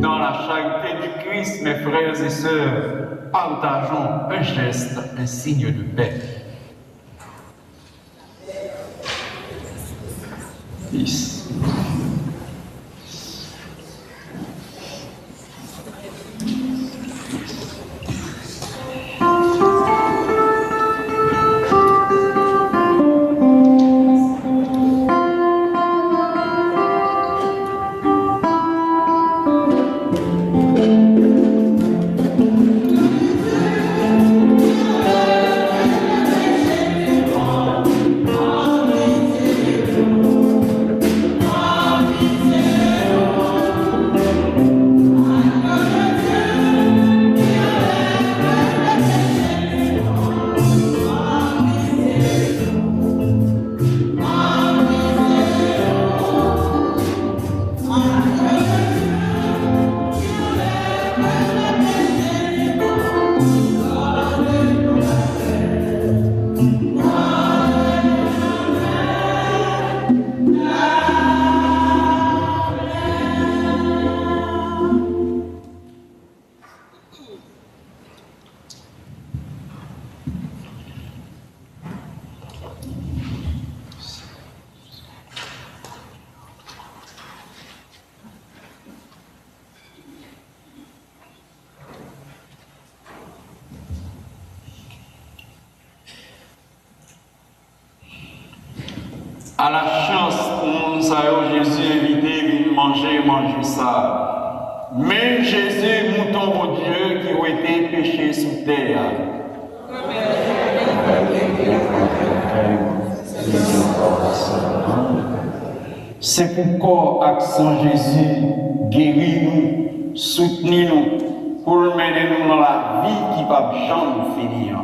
Dans la charité du Christ, mes frères et sœurs, partageons un geste, un signe de paix. Peace. À la chance pour nous Jésus invité à manger ça. Mais Jésus, mouton mon Dieu, qui a été péché sous terre. C'est pourquoi action Jésus guérit-nous, soutenez-nous, pour mener nous dans la vie qui va jamais finir.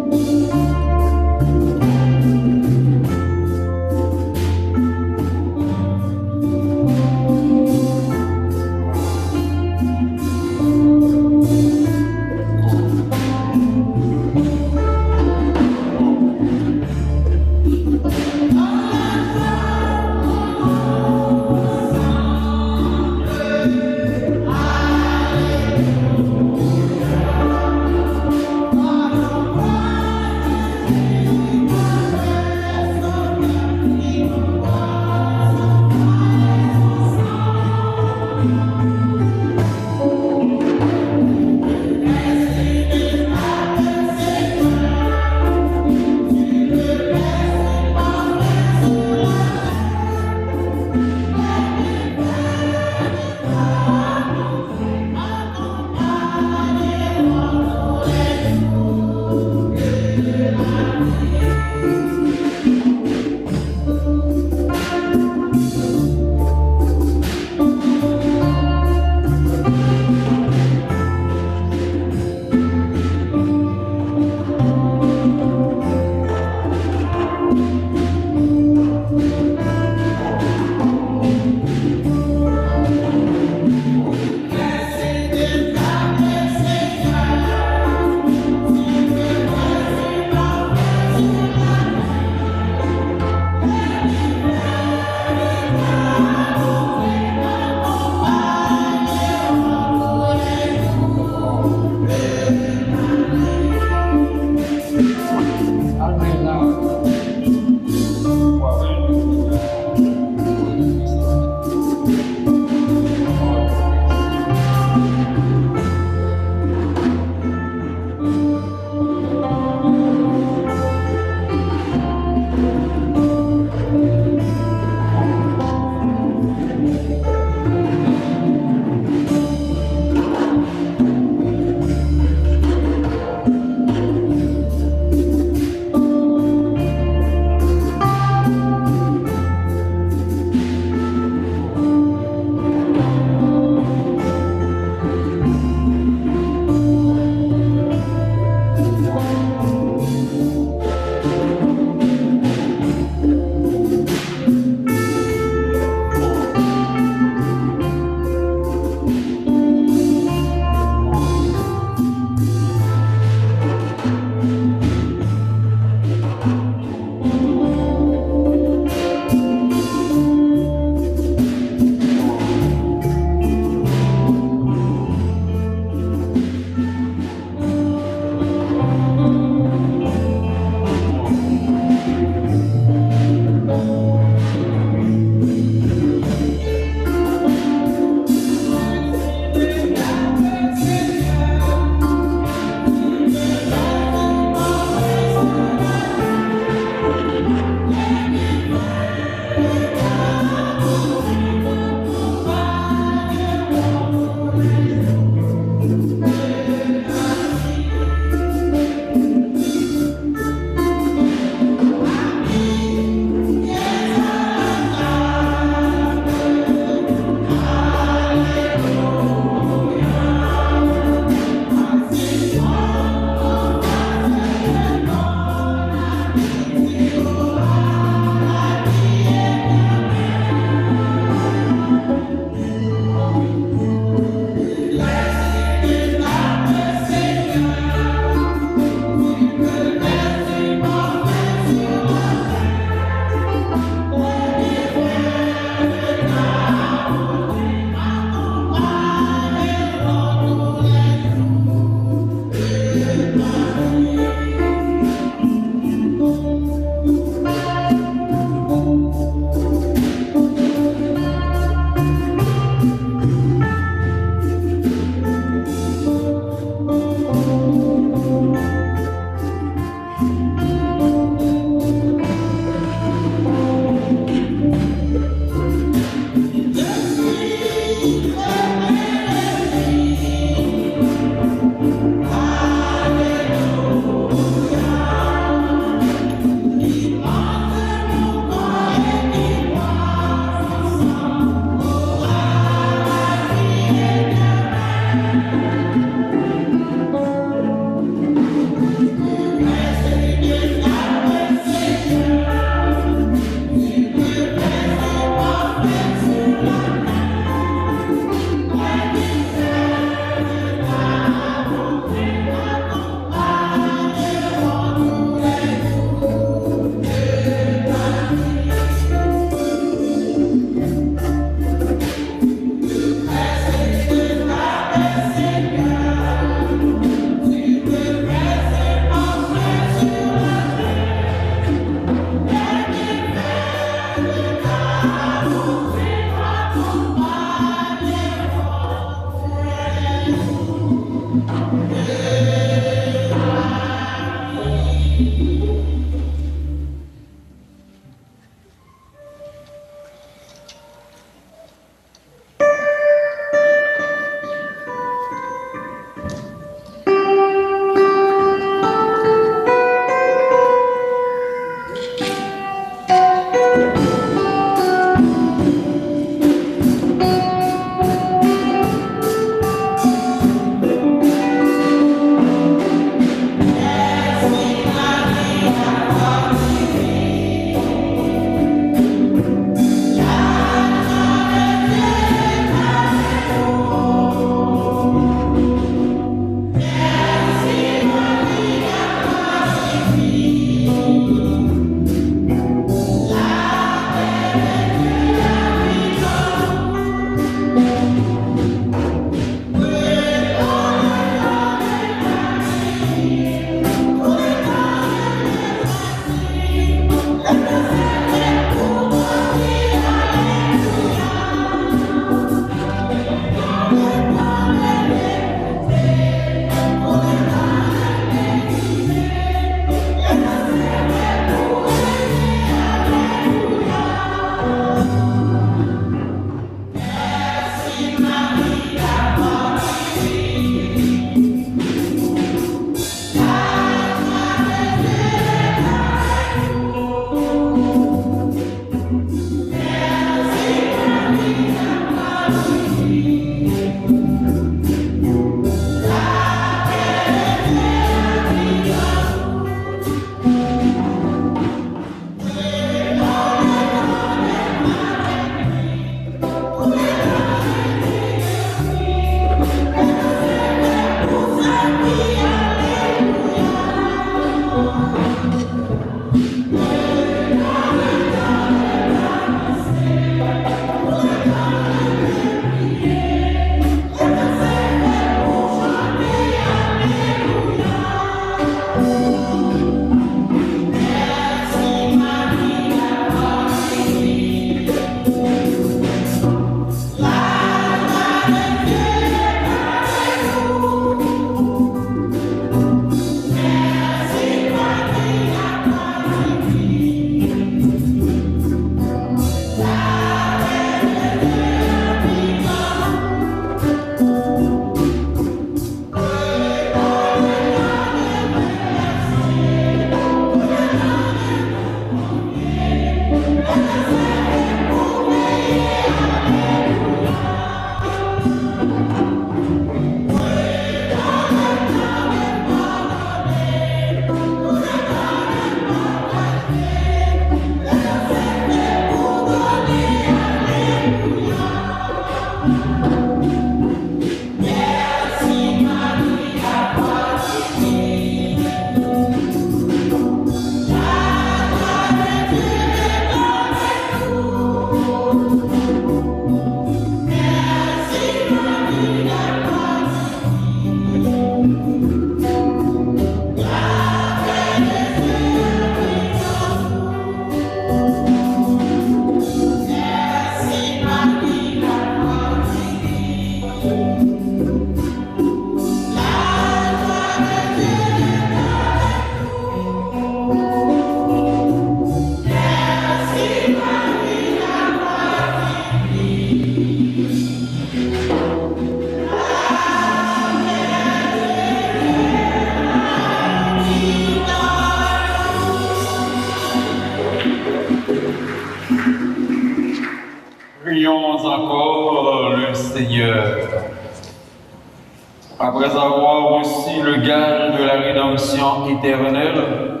Après avoir reçu le gage de la rédemption éternelle,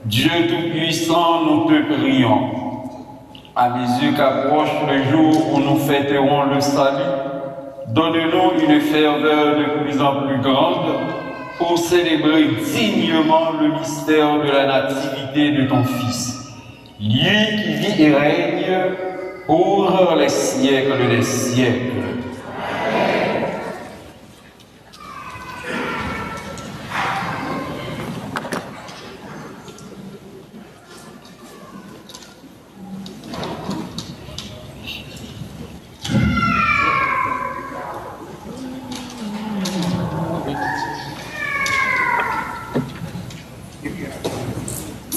Dieu Tout-Puissant, nous te prions. À mesure qu'approche le jour où nous fêterons le salut, donne-nous une ferveur de plus en plus grande pour célébrer dignement le mystère de la nativité de ton Fils, lui qui vit et règne pour les siècles des siècles.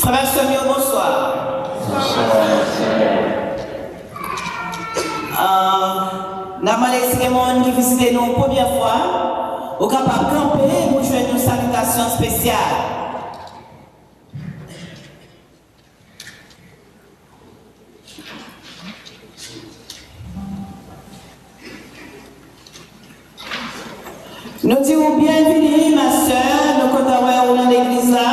Frères et sœurs, bonsoir. Nous avons les monde qui visitent nous pour la première fois, au capable de camper pour jouer une salutation spéciale. Nous disons bienvenue, ma soeur, nous comptons dans l'église là.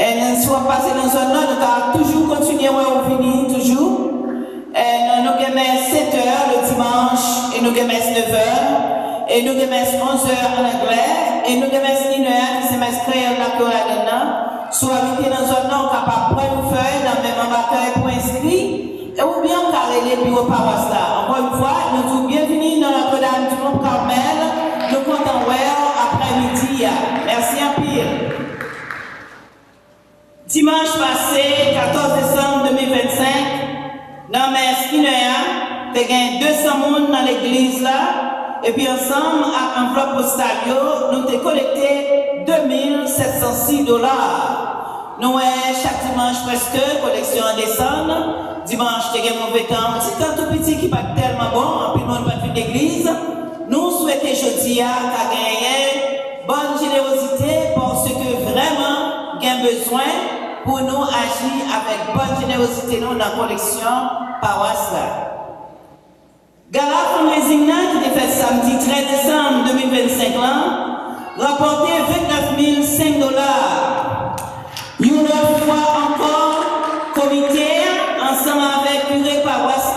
Et nous sommes passés dans une zone là, nous avons toujours continué à venir, toujours. Et nous avons 7 heures le dimanche, et nous avons 9 heures, et nous avons 11 heures en anglais, et nous avons 1 heure qui semestre en la Corée. Soit habité dans une zone là, on est capable de prendre une feuille dans le même embarqueur pour inscrire, et ou bien on carré les bureaux paroisse là. Encore une fois, nous sommes bienvenus dans Notre-Dame du Mont-Carmel. Nous comptons après-midi. Merci un pire. Dimanche passé, 14 décembre 2025, dans mes Skinner, tu as 200 personnes dans l'église là, et puis ensemble, à enveloppe postale, nous avons collecté $2,706. Nous avons chaque dimanche presque, collection en décembre. Dimanche, tu as un mauvais temps, un petit temps tout petit qui n'est pas tellement bon, puis nous avons pas vu l'église. Nous souhaitons aujourd'hui à gagner bonne générosité parce que vraiment, il y a besoin pour nous agir avec bonne générosité dans la collection paroisse. Gala fundraising qui est fait samedi 13 décembre 2025 rapporté $29,005. Une fois encore, comité, ensemble avec curé paroisse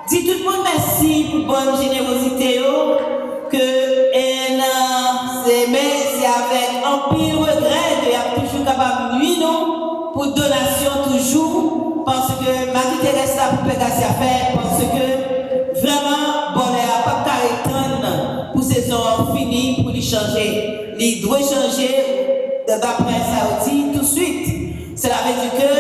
dit tout le monde merci pour bonne générosité que c'est avec un pile regret de y toujours capable de nuire pour donation toujours parce que Marie-Thérèse là pour pégasser à faire parce que vraiment bon elle a pas carré pour ces heures finies pour les changer. Il doit changer d'après ça aussi tout de suite. Cela veut dire que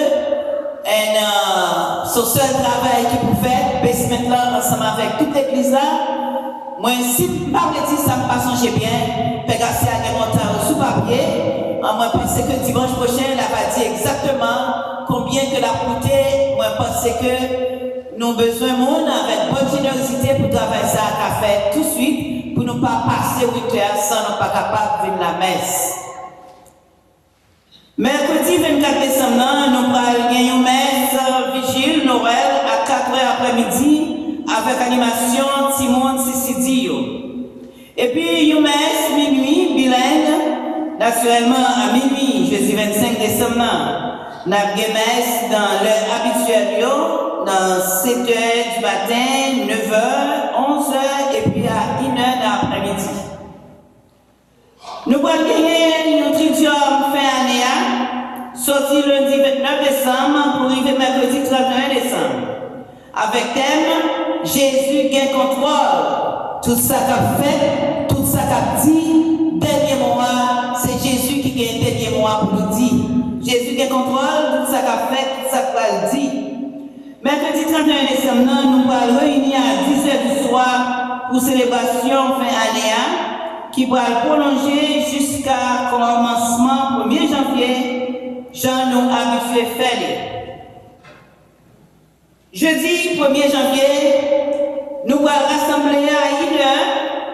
son seul travail qu'il peut faire, basement là, ensemble avec toute l'église là, moi, si par le ça me passe bien, Pégassi a monté sous papier, moi, je pense que dimanche prochain, elle va dire exactement combien que la coûté, moi, je pense que nous avons besoin de monde avec bonne générosité pour travailler ça à faire tout de suite, pour ne pas passer 8 heures sans nous pas capable de venir la messe. Mercredi 24 décembre, nous allons gagner une messe vigile Noël à 4 heures après-midi avec animation Timon Sissidio. Et puis une messe minuit bilingue, naturellement à minuit, jeudi 25 décembre, nous avons une messe dans l'heure habituelle, dans 7 heures du matin, 9 heures, 11 heures et puis à 1 heure de l'après-midi. Nous allons gagner une tridium fin année, sorti lundi 29 décembre pour arriver mercredi 31 décembre. Avec thème Jésus gagne contrôle. Tout ça qu'a fait, tout ça qu'a dit, dernier mois, c'est Jésus qui gagne dernier mois pour nous dire. Jésus gagne contrôle, tout ça qu'a fait, tout ça qu'a dit. Mercredi 31 décembre, nous allons réunir à 10 h du soir pour célébration fin année qui va prolonger jusqu'à commencement 1er janvier, Jean nous habitué faire. Jeudi 1er janvier, nous allons rassembler à 1 heure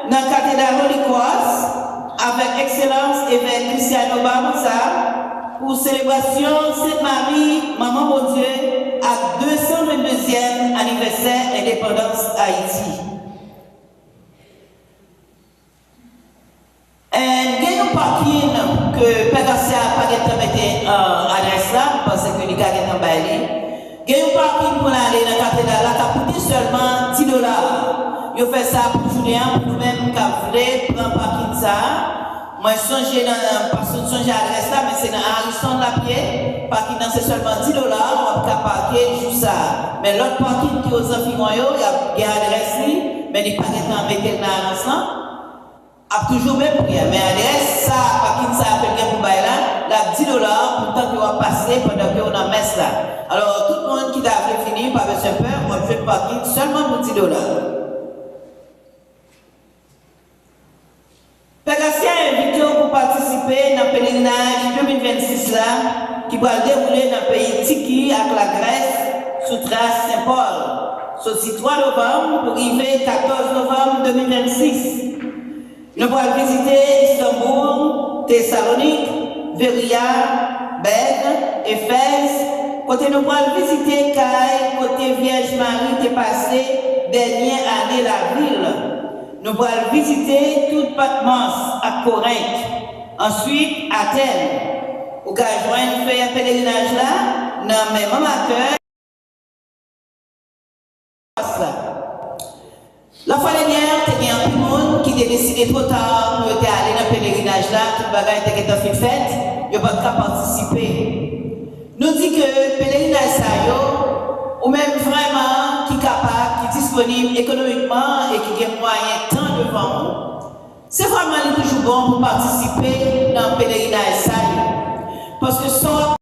dans la cathédrale Holy-Cross avec excellence évêque Cristiano Barbosa pour célébration Sainte-Marie, Maman Bon Dieu, à 222e anniversaire indépendance Haïti. parking que Pegasia n'a pas été adresse là, parce que les gars sont en bail. Il y a un parking pour aller dans la cathédrale, qui a coûté seulement $10. Ils fait ça pour journée, pour nous-mêmes qui voulons prendre parking ça. Moi, je songe dans l'adresse là, mais c'est dans Harrison la pied. Parking c'est seulement $10, on peut parker juste ça. Mais l'autre parking qui est aux enfants, il y a l'adresse, mais il n'y a pas de temps à mettre dans l'adresse là. A toujours même prix, mais l'adresse, ça, parking ça, quelqu'un pour bailler là, là, $10 pour le temps qu'il va passer pendant qu'on a messe là. Alors, tout le monde qui a fini, pas besoin de peur, on fait le parking seulement pour $10. Pegasia invite pour participer dans le pèlerinage 2026 là, qui va dérouler dans le pays Tiki avec la Grèce sous trace Saint-Paul. Sorti 3 novembre pour arriver 14 novembre 2026. Nous allons visiter Istanbul, Thessalonique, Veria, Bède, Éphèse. Côté nous allons visiter Caille, côté Vierge Marie est passée dernière année la ville. Nous allons visiter toute Patmos à Corinthe, ensuite Athènes. Vous pouvez joindre faire un pèlerinage là, dans mes mamans accueil. La fois dernière, il y a un monde qui a décidé trop tard pour aller dans le pèlerinage là, tout le bagage était fait, il n'y a pas de participer. Nous dit que le pèlerinage ça ou même vraiment qui est capable, qui est disponible économiquement et qui a moyen temps devant, c'est vraiment toujours bon pour participer dans le pèlerinage ça. Parce que ça,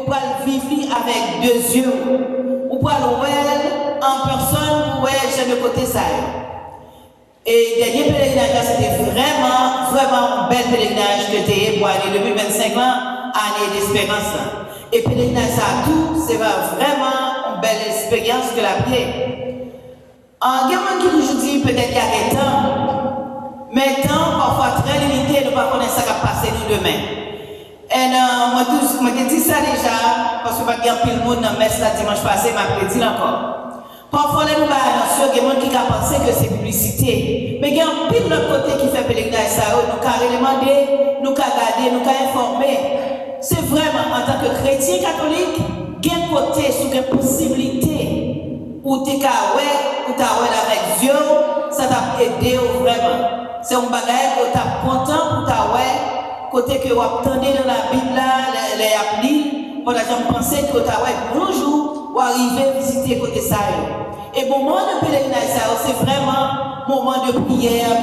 on va le vivre avec 2 yeux, on va le voir en personne pour voir de côté ça. Et le dernier pèlerinage, c'était vraiment un bel pèlerinage que tu as pour aller 2025 ans, année d'espérance. Et pèlerinage à tout, c'est vraiment une belle expérience de la paix. En gamin qui toujours dit peut-être qu'il y a des temps, mais temps parfois très limité, nous ne pouvons pas connaître ce qui va passer nous demain. Et moi, je dis ça déjà, parce que je ne pile monde dans la messe la dimanche passé, je dit encore. Parfois, nous avons des gens qui pensent que c'est publicité. Mais il y a un pile de l'autre côté qui fait pèlerinage, nous avons demandé, nous avons gardé, nous avons informé. C'est vraiment, en tant que chrétien catholique, il y a un côté sur une possibilité où tu es avec Dieu, ça t'a aidé vraiment. C'est un bagage que tu es content pour ta côté que vous attendez dans la Bible, les applis, pour la gens penser que tu as bonjour, ou arriver à visiter côté ça. Et le moment de pèlerinage, c'est vraiment un moment de prière.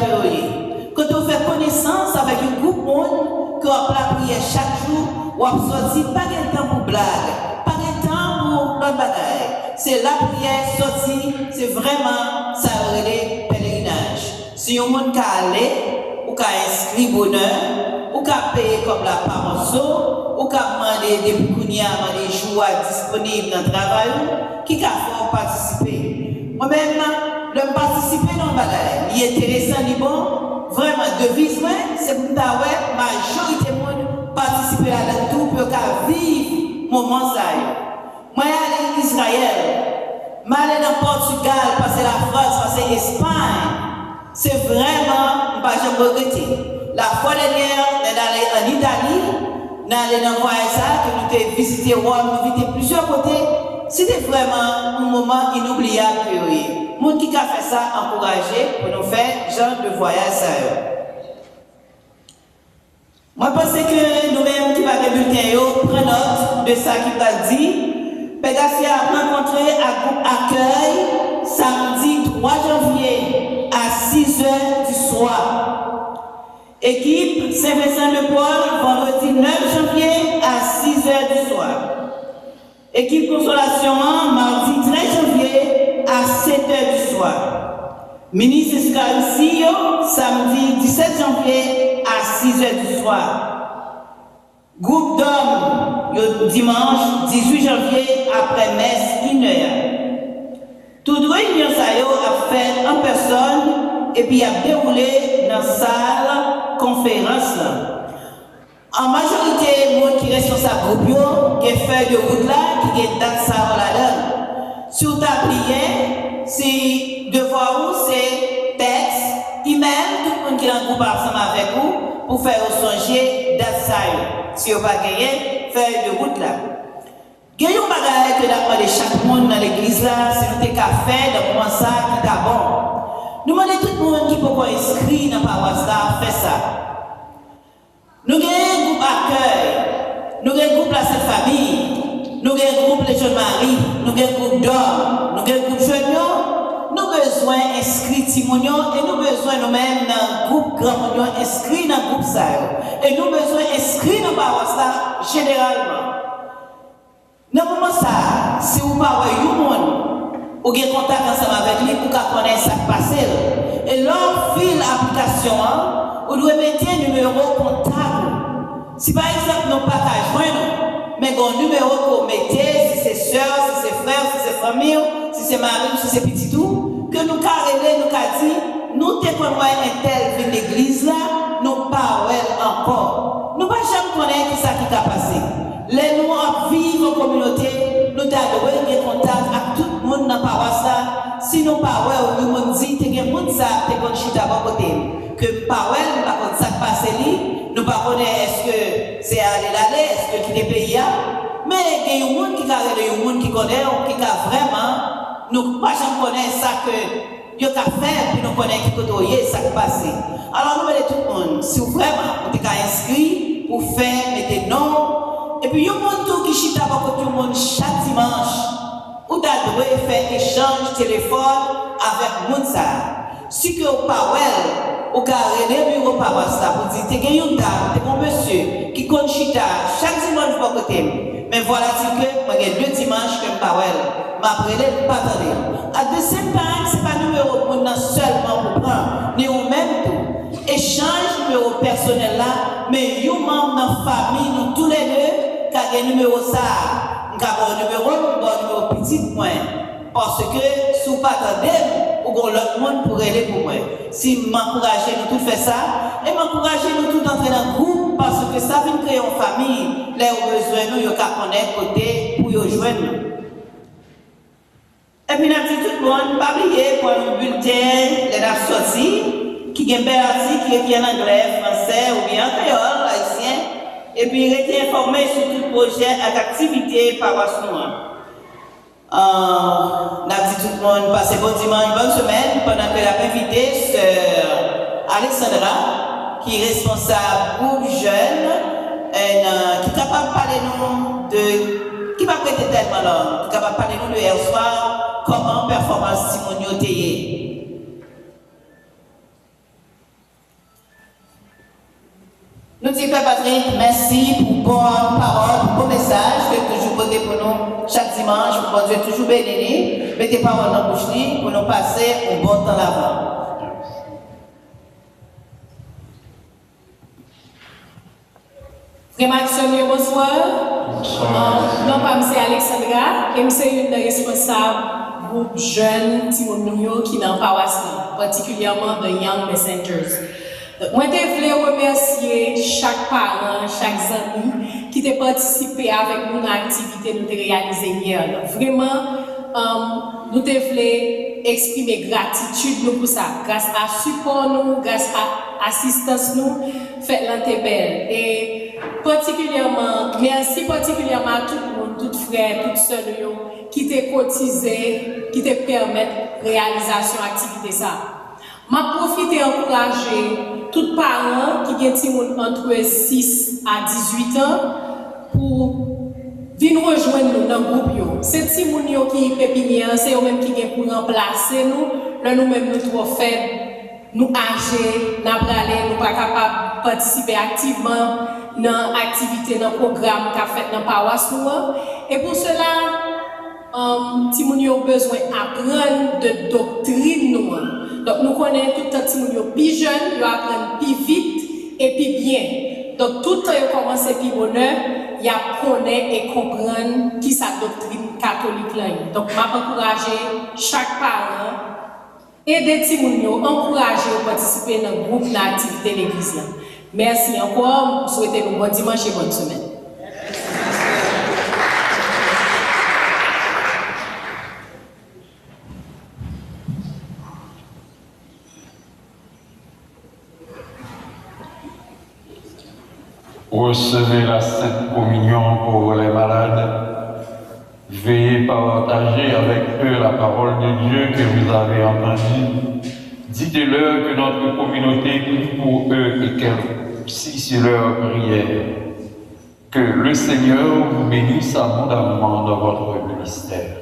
Quand on fait connaissance avec un groupe de monde, qu'on a la prière chaque jour, on a sorti pas de temps pour blague, pas de temps pour notre bagaille. C'est la prière sortie, c'est vraiment ça le pèlerinage. Si on monde qui aller, ou qui inscrit bonheur, ou qui payer comme la parole, ou qui demander des boucounia, des jours disponibles dans le travail, qui a fait participer. Moi-même, je participer dans le bagaille. Il est intéressant, il est bon. Vraiment, devise, c'est pour la majorité de monde participer là-dedans pour vivre le moment ça. Moi, je suis allé en Israël, je suis allé dans Portugal, passer la France, passer l'Espagne. C'est vraiment, je ne regrette pas. La fois dernière, on est allé en Italie, on est allé dans le voyage que nous avons visité Rome, nous avons visité plusieurs côtés. C'était vraiment un moment inoubliable. Les gens qui ont fait ça, encouragé pour nous faire ce genre de voyage. Moi, je pense que nous-mêmes qui avons des bulletins, prenons note de ça qui va dit. Pegasia a rencontré un groupe accueil samedi 3 janvier à 6h du soir. Équipe Saint-Vincent-de-Paul, vendredi 9 janvier à 6h du soir. Équipe Consolation, mardi 13 janvier à 7h du soir. Ministre Escaricio, samedi 17 janvier à 6h du soir. Groupe d'hommes, dimanche 18 janvier après messe 1h. Toute réunion a fait en personne et puis a déroulé dans la salle conférence. En majorité, les gens qui restent dans sa groupe, qui fait de route là, qui est dans sa là-dedans. Sur ta prière, c'est devoir c'est texte, email, tout le monde qui est dans le pas ensemble avec vous pour faire songer d'assaillant. Si vous pas gagné, faire de route là. Il y a un bagage que nous demandons chaque monde dans l'église là, c'est nous qu'à faire dans le moment ça qui est bon. Nous demandons tout le monde qui peut pas inscrire dans la paroisse là, faire ça. Nous avons un groupe accueil, nous avons un groupe la Sainte Famille, nous avons un groupe les jeunes maris, nous avons un groupe d'hommes, nous avons un groupe jeunes. Nous avons besoin d'inscrire Timonion et nous avons besoin nous-mêmes dans le groupe Grand Mounion, inscrire dans le groupe ça. Et nous avons besoin d'inscrire dans la paroisse là, généralement. Dans le moment ça, si vous parlez de monde, vous avez contact ensemble avec lui pour connaître ce qui passe. Et leur fil application, vous devez mettre un numéro comptable. Si par exemple, nous pas qu'à joindre, mais un numéro que vous mettez, si c'est soeur, si c'est frère, si c'est famille, si c'est mari, si c'est petit tout, que nous carrelons, nous qu'a dit, nous te connaissons un tel de l'église là, nous parlons encore. Nous ne pouvons jamais connaître qui ça qui a passé. Les nous vivons en communauté, nous devons avoir contact avec tout le monde dans la paroisse là. Si nous parlons, nous nous disons que les gens ça, nous chita à côté. Que parole, nous ne savons pas ce qui passe là. Nous ne savons pas est-ce que c'est aller l'aller, est-ce que qui est payé. Mais il y a des gens qui connaissent, qui vraiment, nous ne pouvons jamais connaître ça que nous avons fait, puis nous connaissons qui ça qui passe. Alors nous mettons tout le monde, si vous vraiment, vous êtes inscrit pour faire, mettez non. Et puis, il y a des gens qui chita à côté du monde chaque dimanche. Vous devez faire échange téléphone avec les gens. Si vous parlez, vous avez un bureau paroisse là pour dire que vous avez une dame, un monsieur qui compte chita chaque dimanche à côté. Mais voilà que moi j'ai 2 dimanches que je parle. Je ne pas attendre. À the same time, ce n'est pas un numéro pour nous seulement pour prendre, mais au même tout. Échange numéro personnel là, mais vous membres de la famille, nous tous les deux, qui avons un numéro ça, nous avons un numéro petit point. Parce que si vous ne pas attendez, vous avez l'autre monde pour aider pour moi. Si vous m'encouragez, nous tous faire ça, et m'encouragez, nous tous entrer dans le groupe, parce que ça vient créer une famille, là où besoin nous, vous connaître côté pour vous joindre. Et puis, nous avons dit tout le monde, pas oublier pour un bulletin, les nappes sorties, qui est un bel article qui écrit en anglais, français ou bien en créole, haïtien, et puis rester informé sur tout projet et activité paroisse noire. Nous avons dit tout le monde, passez bon dimanche, bonne semaine, pendant que la invité sœur Alexandra, qui est responsable groupe jeune, qui est capable de parler nous de, qui va prêter tellement l'homme, qui est capable de parler nous de hier soir, comment performance Timonio Théé. Nous disons, Père Patrick, merci pour bonne parole, pour bon message que toujours porté pour nous chaque dimanche, pour bon Dieu toujours béni. Mettez paroles dans la bouche pour nous passer un bon temps l'avant. Frère Maxime, bonsoir. Non, pas M. Alexandra, et c'est une des responsables groupe jeune Timonio qui n'en paroisse, particulièrement de Young Messengers. Moi, je voulais remercier chaque parent, chaque ami qui a participé avec nous dans l'activité que nous avons réalisée hier. Vraiment, nous voulons exprimer gratitude pour ça. Grâce à support nous, grâce à assistance nous, faites l'enté belle. Et particulièrement, merci particulièrement à tout le monde, tout frère, toute sœur qui t'a cotisé, qui t'a permis la réalisation de l'activité ça. M'a profité encourager tout parent qui ont entre 6 à 18 ans pour venir rejoindre nous dans le groupe. C'est Timounio qui est pépinière, c'est eux-mêmes qui viennent pour remplacer nous. Là, nous-mêmes, nous trop faibles, nous âgés, nous ne pas capables de participer activement dans l'activité, dans le programme qu'a fait dans la paroisse. Et pour cela, Timounio a besoin d'apprendre de doctrine. Donc, nous connaissons tout le temps Timounio plus jeune, ils apprennent plus vite et plus bien. Donc, tout le temps, ils commencent plus bonheur, ils apprennent et comprennent qui sa doctrine catholique là. Donc, je m'encourage chaque parent, aider Timounio, encourager à participer dans le groupe d'activité de l'église. Merci encore, je souhaite un bon dimanche et bonne semaine. Recevez la Sainte Communion pour les malades. Veillez partager avec eux la parole de Dieu que vous avez entendue. Dites-leur que notre communauté prie pour eux et qu'elle cesse leur prière. Que le Seigneur vous bénisse abondamment dans votre ministère.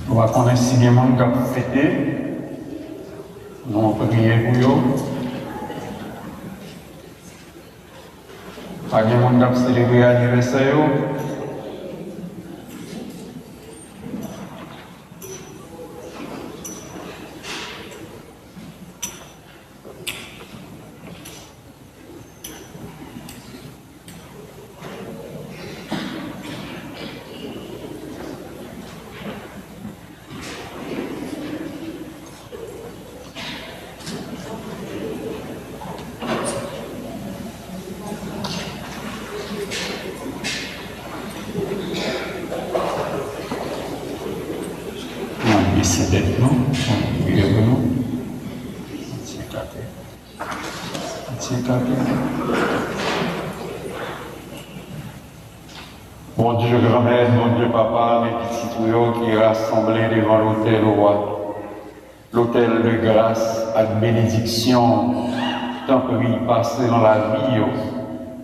On va connaître si les gens qui ont fêté. Nous allons prier pour eux. Pas de gens qui ont célébré l'anniversaire. Mon Dieu grand-mère, mon Dieu papa, mes petits tuyaux qui rassemblés devant l'autel au roi, l'autel de grâce à bénédiction, tant que il passe dans la vie,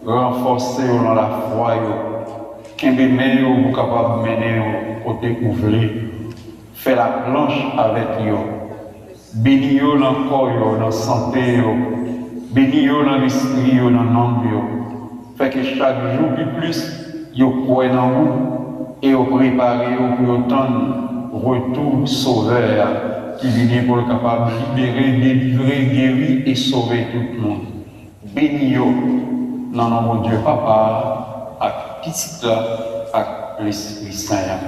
renforcé dans la foi, qu'un bébé vous capable de mener au côté ouvré, fait la planche avec eux, béni dans le corps, dans la santé, béni dans l'esprit, dans l'âme, fait que chaque jour plus, yo croient dans vous et vous préparez pour autant retour sauveur qui vient pour le capable de libérer, délivrer, guérir et sauver tout le monde. Béni dans le nom de Dieu Papa, à petit à l'Esprit Saint.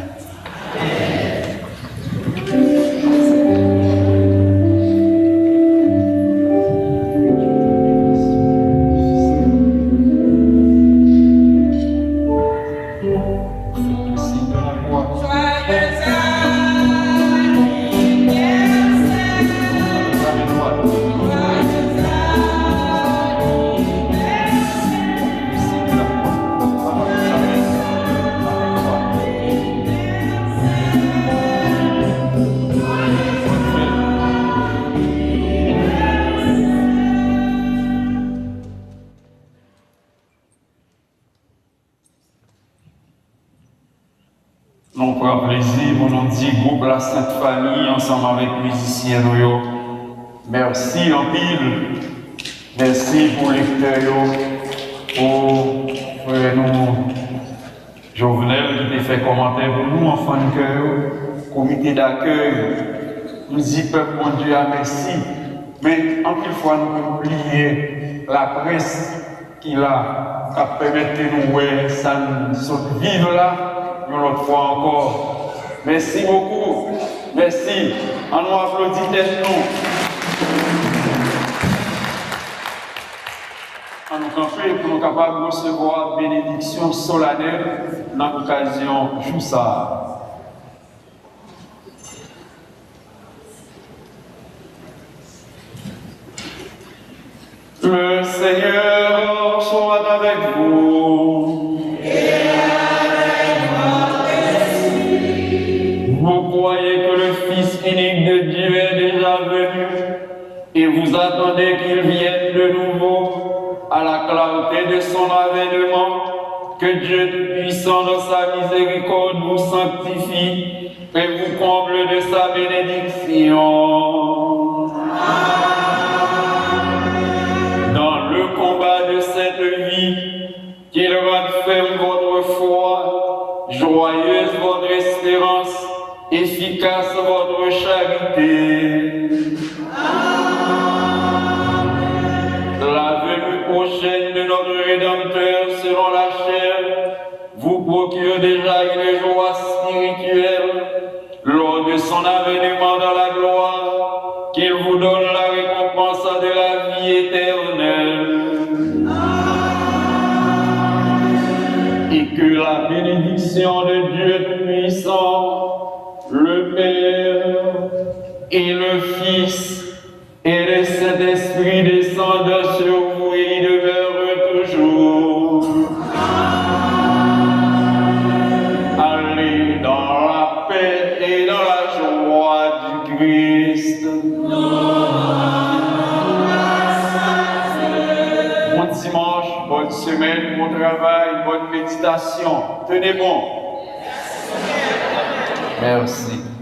Nous prenons plaisir pour nous dire, groupe La Sainte Famille, ensemble avec les musiciens. Merci en pile. Merci pour les lecteurs, pour nous, Jovenel qui t'a fait commentaire pour nous, enfants de cœur, comité d'accueil. Nous disons, peuple, mon Dieu, merci. Mais en quelle fois nous pouvons oublier la presse qui a permis de nous ça nous vivre là. Une autre fois encore. Merci beaucoup. Merci. On nous applaudit nous. On nous camper pour nous capables de recevoir bénédiction solennelle dans l'occasion de ça. Le Seigneur soit avec vous. Vous croyez que le Fils unique de Dieu est déjà venu et vous attendez qu'il vienne de nouveau à la clarté de son avènement, que Dieu Tout-Puissant dans sa miséricorde vous sanctifie et vous comble de sa bénédiction. Dans le combat de cette vie, qu'il rende ferme votre foi, joyeuse votre espérance, efficace votre charité. La venue prochaine de notre Rédempteur selon la chair vous procure déjà une joie spirituelle lors de son avènement dans la gloire, qu'il vous donne la récompense de la vie éternelle. Et que la bénédiction de Dieu Tout-Puissant, le Père et le Fils et le Saint-Esprit descendent sur vous et y demeurent toujours. Allez dans la paix et dans la joie du Christ. Bon dimanche, bonne semaine, bon travail, bonne méditation. Tenez bon. Merci.